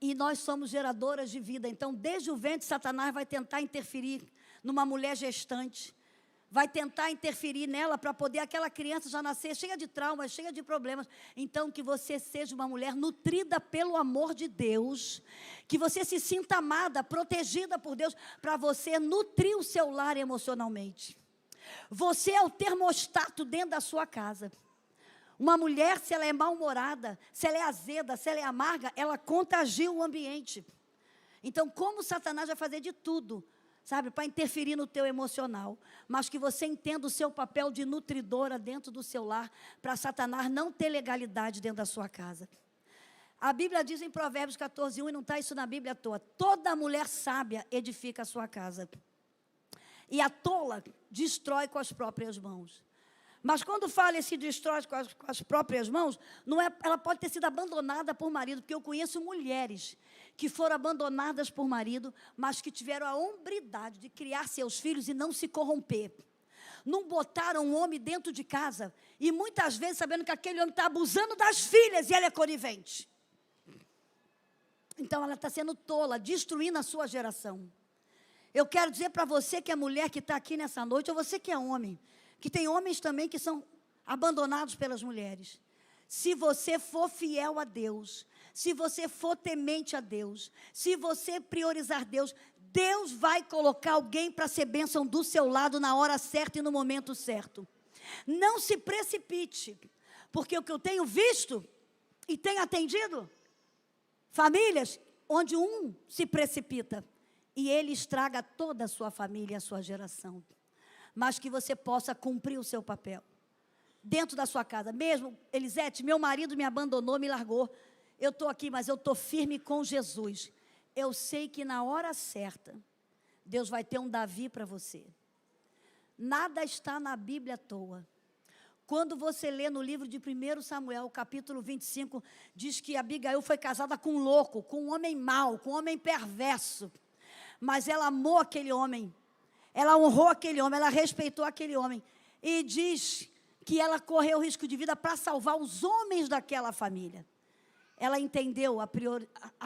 E nós somos geradoras de vida. Então, desde o ventre, Satanás vai tentar interferir numa mulher gestante. Vai tentar interferir nela para poder aquela criança já nascer cheia de traumas, cheia de problemas. Então, que você seja uma mulher nutrida pelo amor de Deus, que você se sinta amada, protegida por Deus, para você nutrir o seu lar emocionalmente. Você é o termostato dentro da sua casa. Uma mulher, se ela é mal-humorada, se ela é azeda, se ela é amarga, ela contagia o ambiente. Então, como Satanás vai fazer de tudo, sabe, para interferir no teu emocional, mas que você entenda o seu papel de nutridora dentro do seu lar, para Satanás não ter legalidade dentro da sua casa. A Bíblia diz em Provérbios 14:1, e não está isso na Bíblia à toa, toda mulher sábia edifica a sua casa, e a tola destrói com as próprias mãos. Mas quando fala e se destrói com as próprias mãos, não é, ela pode ter sido abandonada por marido, porque eu conheço mulheres que foram abandonadas por marido, mas que tiveram a hombridade de criar seus filhos e não se corromper. Não botaram um homem dentro de casa, e muitas vezes sabendo que aquele homem está abusando das filhas, e ela é conivente. Então ela está sendo tola, destruindo a sua geração. Eu quero dizer para você que é mulher que está aqui nessa noite, ou você que é homem, que tem homens também que são abandonados pelas mulheres. Se você for fiel a Deus, se você for temente a Deus, se você priorizar Deus, Deus vai colocar alguém para ser bênção do seu lado na hora certa e no momento certo. Não se precipite, porque o que eu tenho visto e tenho atendido, famílias onde um se precipita e ele estraga toda a sua família e a sua geração. Mas que você possa cumprir o seu papel dentro da sua casa. Mesmo, Elisete, meu marido me abandonou, me largou. Eu estou aqui, mas eu estou firme com Jesus. Eu sei que na hora certa, Deus vai ter um Davi para você. Nada está na Bíblia à toa. Quando você lê no livro de 1 Samuel, capítulo 25, diz que Abigail foi casada com um louco, com um homem mau, com um homem perverso. Mas ela amou aquele homem. Ela honrou aquele homem, ela respeitou aquele homem. E diz que ela correu risco de vida para salvar os homens daquela família. Ela entendeu a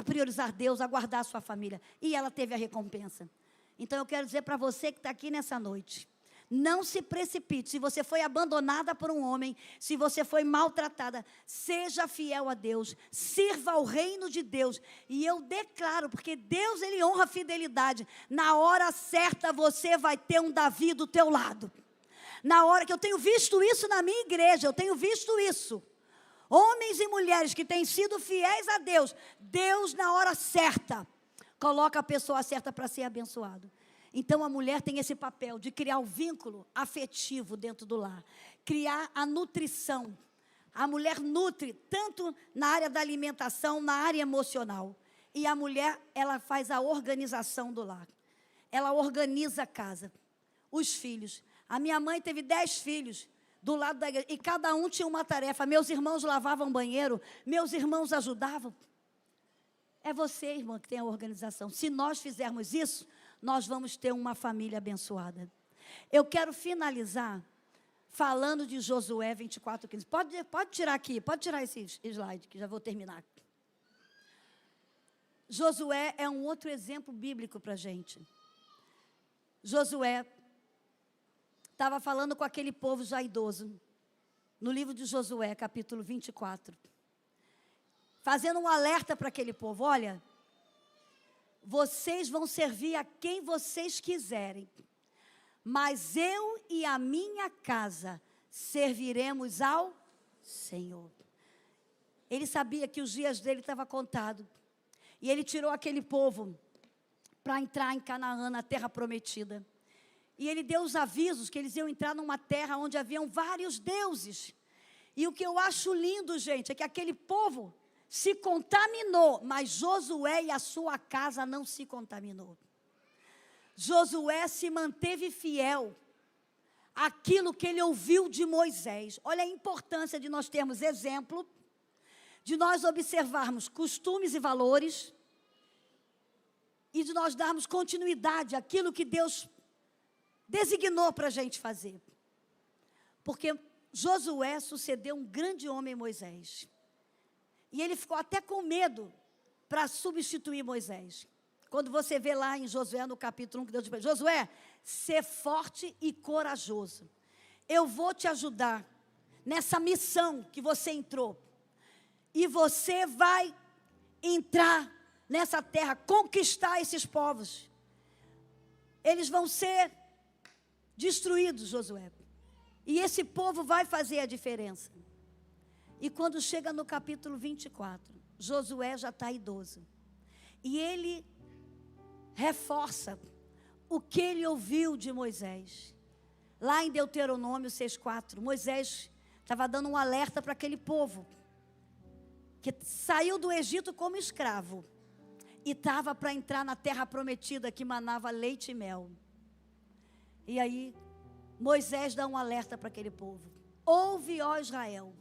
priorizar Deus, a guardar a sua família. E ela teve a recompensa. Então eu quero dizer para você que está aqui nessa noite, não se precipite. Se você foi abandonada por um homem, se você foi maltratada, seja fiel a Deus, sirva ao reino de Deus. E eu declaro, porque Deus, Ele honra a fidelidade. Na hora certa você vai ter um Davi do teu lado. Na hora que eu tenho visto isso na minha igreja, eu tenho visto isso. Homens e mulheres que têm sido fiéis a Deus, Deus na hora certa, coloca a pessoa certa para ser abençoado. Então a mulher tem esse papel de criar o vínculo afetivo dentro do lar, criar a nutrição. A mulher nutre tanto na área da alimentação, na área emocional. E a mulher, ela faz a organização do lar. Ela organiza a casa, os filhos. A minha mãe teve 10 filhos do lado da igreja, e cada um tinha uma tarefa. Meus irmãos lavavam banheiro, meus irmãos ajudavam. É você, irmã, que tem a organização. Se nós fizermos isso, nós vamos ter uma família abençoada. Eu quero finalizar falando de Josué 24:15. Pode tirar aqui, pode tirar esse slide, que já vou terminar. Josué é um outro exemplo bíblico para a gente. Josué estava falando com aquele povo já idoso, no livro de Josué, capítulo 24. Fazendo um alerta para aquele povo: olha, vocês vão servir a quem vocês quiserem, mas eu e a minha casa serviremos ao Senhor. Ele sabia que os dias dele estavam contados. E ele tirou aquele povo para entrar em Canaã, na terra prometida. E ele deu os avisos que eles iam entrar numa terra onde haviam vários deuses. E o que eu acho lindo, gente, é que aquele povo se contaminou, mas Josué e a sua casa não se contaminou. Josué se manteve fiel àquilo que ele ouviu de Moisés. Olha a importância de nós termos exemplo, de nós observarmos costumes e valores, e de nós darmos continuidade àquilo que Deus designou para a gente fazer. Porque Josué sucedeu um grande homem, Moisés. E ele ficou até com medo para substituir Moisés. Quando você vê lá em Josué, no capítulo 1, que Deus diz: Josué, ser forte e corajoso. Eu vou te ajudar nessa missão que você entrou. E você vai entrar nessa terra, conquistar esses povos. Eles vão ser destruídos, Josué. E esse povo vai fazer a diferença. E quando chega no capítulo 24, Josué já está idoso. E ele reforça o que ele ouviu de Moisés. Lá em Deuteronômio 6:4, Moisés estava dando um alerta para aquele povo que saiu do Egito como escravo e estava para entrar na terra prometida que manava leite e mel. E aí Moisés dá um alerta para aquele povo: ouve, ó Israel,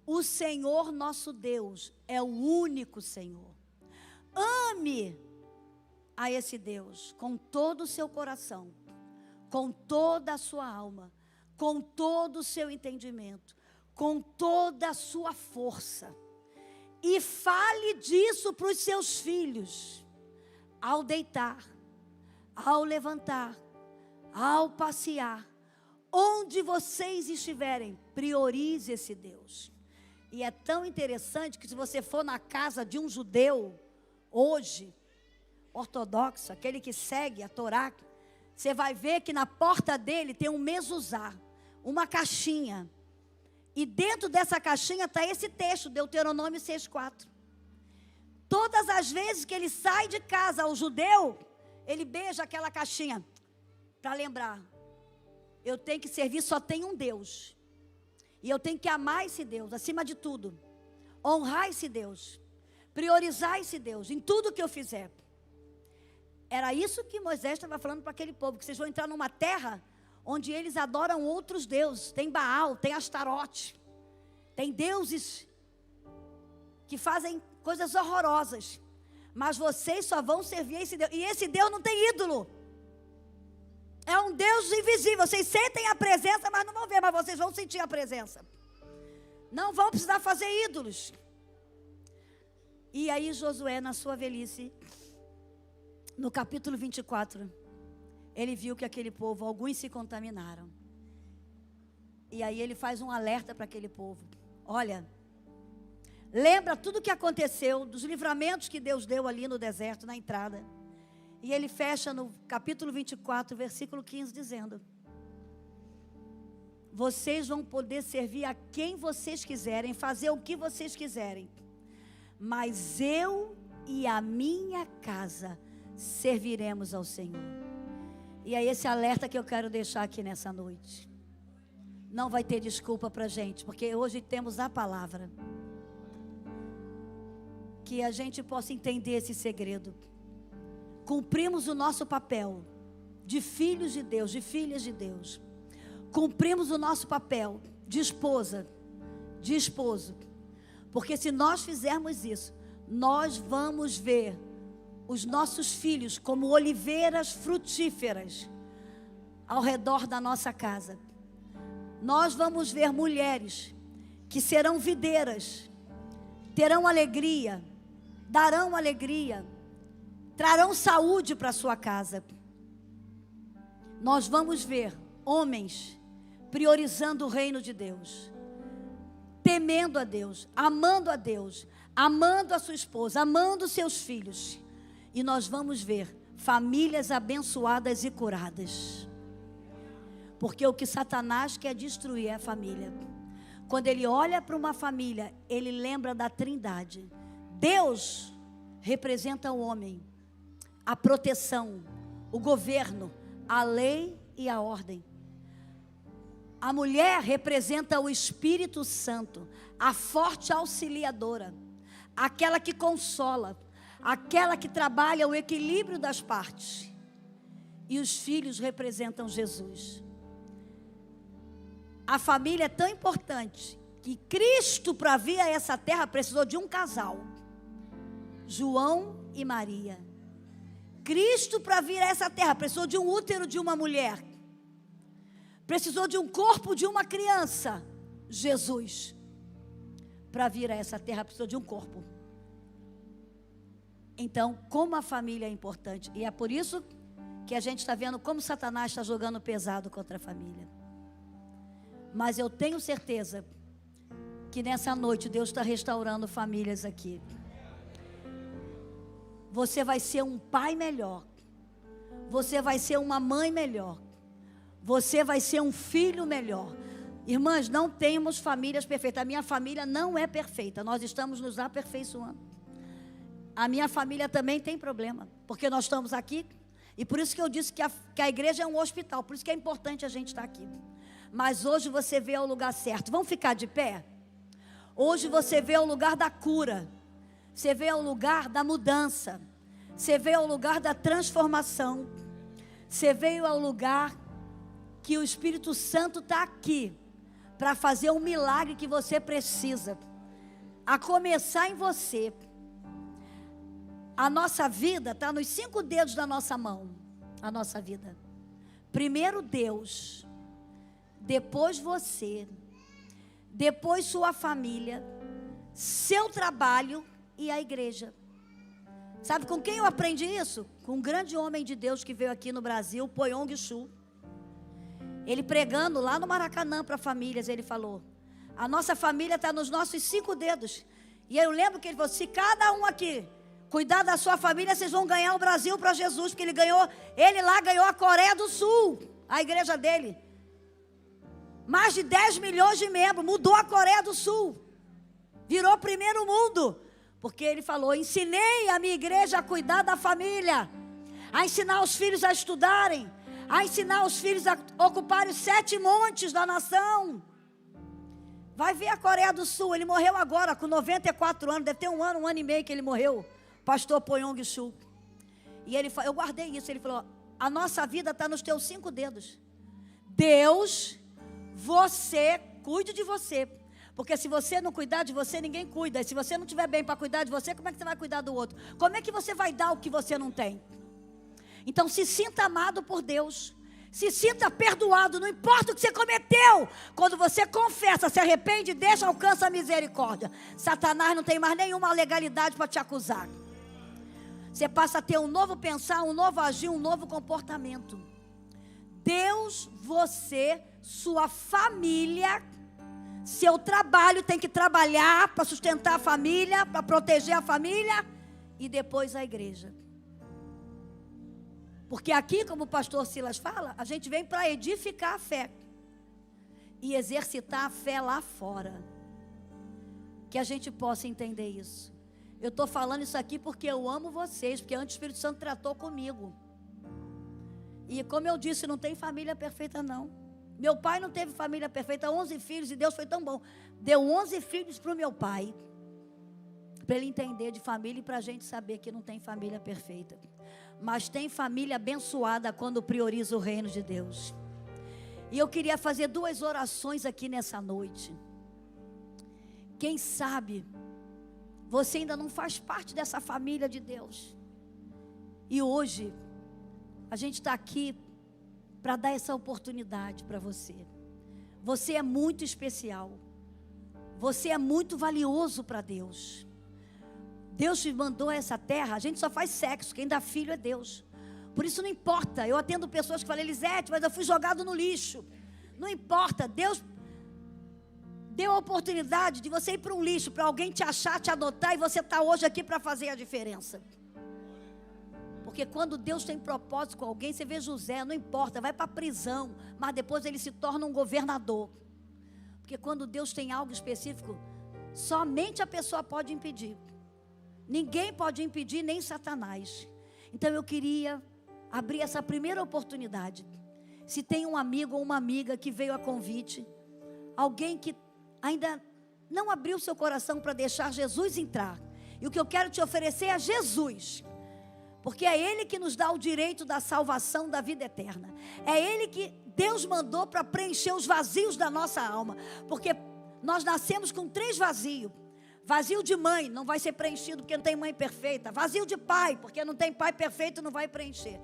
o Senhor nosso Deus é o único Senhor. Ame a esse Deus com todo o seu coração, com toda a sua alma, com todo o seu entendimento, com toda a sua força. E fale disso para os seus filhos, ao deitar, ao levantar, ao passear, onde vocês estiverem, priorize esse Deus. E é tão interessante que se você for na casa de um judeu, hoje, ortodoxo, aquele que segue a Torá, você vai ver que na porta dele tem um mezuzá, uma caixinha. E dentro dessa caixinha está esse texto, Deuteronômio 6,4. Todas as vezes que ele sai de casa, o judeu, ele beija aquela caixinha, para lembrar, eu tenho que servir, só tem um Deus. E eu tenho que amar esse Deus, acima de tudo. Honrar esse Deus. Priorizar esse Deus, em tudo que eu fizer. Era isso que Moisés estava falando para aquele povo, que vocês vão entrar numa terra onde eles adoram outros deuses. Tem Baal, tem Astarote, tem deuses que fazem coisas horrorosas. Mas vocês só vão servir a esse Deus. E esse Deus não tem ídolo. É um Deus invisível. Vocês sentem a presença, mas não vão ver. Mas vocês vão sentir a presença. Não vão precisar fazer ídolos. E aí Josué, na sua velhice, no capítulo 24, ele viu que aquele povo, alguns se contaminaram. E aí ele faz um alerta para aquele povo. Olha, lembra tudo o que aconteceu, dos livramentos que Deus deu ali no deserto, na entrada. E ele fecha no capítulo 24, versículo 15, dizendo: vocês vão poder servir a quem vocês quiserem, fazer o que vocês quiserem. Mas eu e a minha casa serviremos ao Senhor. E é esse alerta que eu quero deixar aqui nessa noite. Não vai ter desculpa para a gente, porque hoje temos a palavra. Que a gente possa entender esse segredo. Cumprimos o nosso papel de filhos de Deus, de filhas de Deus. Cumprimos o nosso papel de esposa, de esposo. Porque se nós fizermos isso, nós vamos ver os nossos filhos como oliveiras frutíferas ao redor da nossa casa. Nós vamos ver mulheres que serão videiras, terão alegria, darão alegria, trarão saúde para a sua casa. Nós vamos ver homens priorizando o reino de Deus, temendo a Deus, amando a sua esposa, amando seus filhos. E nós vamos ver famílias abençoadas e curadas. Porque o que Satanás quer destruir é a família. Quando ele olha para uma família, ele lembra da Trindade. Deus representa o homem, a proteção, o governo, a lei e a ordem. A mulher representa o Espírito Santo, a forte auxiliadora, aquela que consola, aquela que trabalha o equilíbrio das partes. E os filhos representam Jesus. A família é tão importante que Cristo, para vir a essa terra, precisou de um casal, João e Maria. Cristo, para vir a essa terra, precisou de um útero de uma mulher. Precisou de um corpo de uma criança, Jesus. Para vir a essa terra, precisou de um corpo. Então, como a família é importante. E é por isso que a gente está vendo como Satanás está jogando pesado contra a família. Mas eu tenho certeza que nessa noite Deus está restaurando famílias aqui. Você vai ser um pai melhor. Você vai ser uma mãe melhor. Você vai ser um filho melhor. Irmãs, não temos famílias perfeitas. A minha família não é perfeita. Nós estamos nos aperfeiçoando. A minha família também tem problema. Porque nós estamos aqui. E por isso que eu disse que a igreja é um hospital. Por isso que é importante a gente estar aqui. Mas hoje você vê o lugar certo. Vamos ficar de pé? Hoje você vê o lugar da cura. Você vê o lugar da mudança. Você vê o lugar da transformação. Você veio ao lugar que o Espírito Santo está aqui para fazer um milagre que você precisa. A começar em você. A nossa vida está nos 5 dedos da nossa mão. A nossa vida. Primeiro Deus, depois você, depois sua família, seu trabalho e a igreja. Sabe com quem eu aprendi isso? Com um grande homem de Deus que veio aqui no Brasil, Poyong Shu. Ele pregando lá no Maracanã para famílias, ele falou: a nossa família está nos nossos 5 dedos. E eu lembro que ele falou: se cada um aqui cuidar da sua família, vocês vão ganhar o Brasil para Jesus. Porque ele lá ganhou a Coreia do Sul, a igreja dele. Mais de 10 milhões de membros, mudou a Coreia do Sul. Virou primeiro mundo. Porque ele falou: ensinei a minha igreja a cuidar da família, a ensinar os filhos a estudarem, a ensinar os filhos a ocuparem os 7 montes da nação. Vai ver a Coreia do Sul, ele morreu agora com 94 anos, deve ter um ano e meio que ele morreu, pastor Poyong Shu. E ele falou, eu guardei isso, ele falou: a nossa vida está nos teus 5 dedos. Deus, você, cuide de você. Porque se você não cuidar de você, ninguém cuida. E se você não estiver bem para cuidar de você, como é que você vai cuidar do outro? Como é que você vai dar o que você não tem? Então se sinta amado por Deus. Se sinta perdoado, não importa o que você cometeu. Quando você confessa, se arrepende, deixa, alcança a misericórdia. Satanás não tem mais nenhuma legalidade para te acusar. Você passa a ter um novo pensar, um novo agir, um novo comportamento. Deus, você, sua família, seu trabalho tem que trabalhar para sustentar a família, para proteger a família e depois a igreja. Porque aqui, como o pastor Silas fala, a gente vem para edificar a fé e exercitar a fé lá fora. Que a gente possa entender isso. Eu estou falando isso aqui porque eu amo vocês, porque antes o Espírito Santo tratou comigo. E como eu disse, não tem família perfeita não. Meu pai não teve família perfeita, 11 filhos, e Deus foi tão bom. Deu 11 filhos para o meu pai, para ele entender de família e para a gente saber que não tem família perfeita. Mas tem família abençoada quando prioriza o reino de Deus. E eu queria fazer 2 orações aqui nessa noite. Quem sabe você ainda não faz parte dessa família de Deus. E hoje a gente está aqui para dar essa oportunidade para você. Você é muito especial. Você é muito valioso para Deus. Deus te mandou a essa terra. A gente só faz sexo, quem dá filho é Deus. Por isso não importa. Eu atendo pessoas que falam: Elisete, mas eu fui jogado no lixo. Não importa. Deus deu a oportunidade de você ir para um lixo, para alguém te achar, te adotar, e você está hoje aqui para fazer a diferença. Porque quando Deus tem propósito com alguém, você vê José, não importa, vai para a prisão, mas depois ele se torna um governador. Porque quando Deus tem algo específico, somente a pessoa pode impedir. Ninguém pode impedir, nem Satanás. Então eu queria abrir essa primeira oportunidade. Se tem um amigo ou uma amiga que veio a convite, alguém que ainda não abriu seu coração para deixar Jesus entrar. E o que eu quero te oferecer é Jesus. Porque é Ele que nos dá o direito da salvação, da vida eterna. É Ele que Deus mandou para preencher os vazios da nossa alma. Porque nós nascemos com 3 vazios. Vazio de mãe, não vai ser preenchido porque não tem mãe perfeita. Vazio de pai, porque não tem pai perfeito, não vai preencher.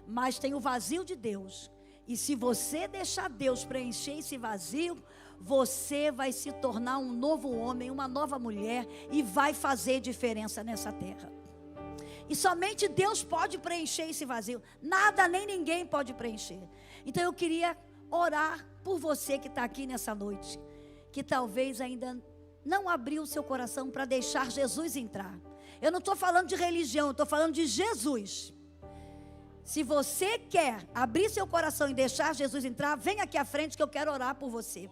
Mas tem o vazio de Deus. E se você deixar Deus preencher esse vazio, você vai se tornar um novo homem, uma nova mulher, e vai fazer diferença nessa terra. E somente Deus pode preencher esse vazio. Nada nem ninguém pode preencher. Então eu queria orar por você que está aqui nessa noite, que talvez ainda não abriu o seu coração para deixar Jesus entrar. Eu não estou falando de religião, eu estou falando de Jesus. Se você quer abrir seu coração e deixar Jesus entrar, vem aqui à frente que eu quero orar por você.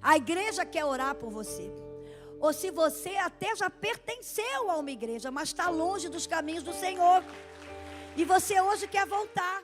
A igreja quer orar por você. Ou se você até já pertenceu a uma igreja, mas está longe dos caminhos do Senhor, e você hoje quer voltar.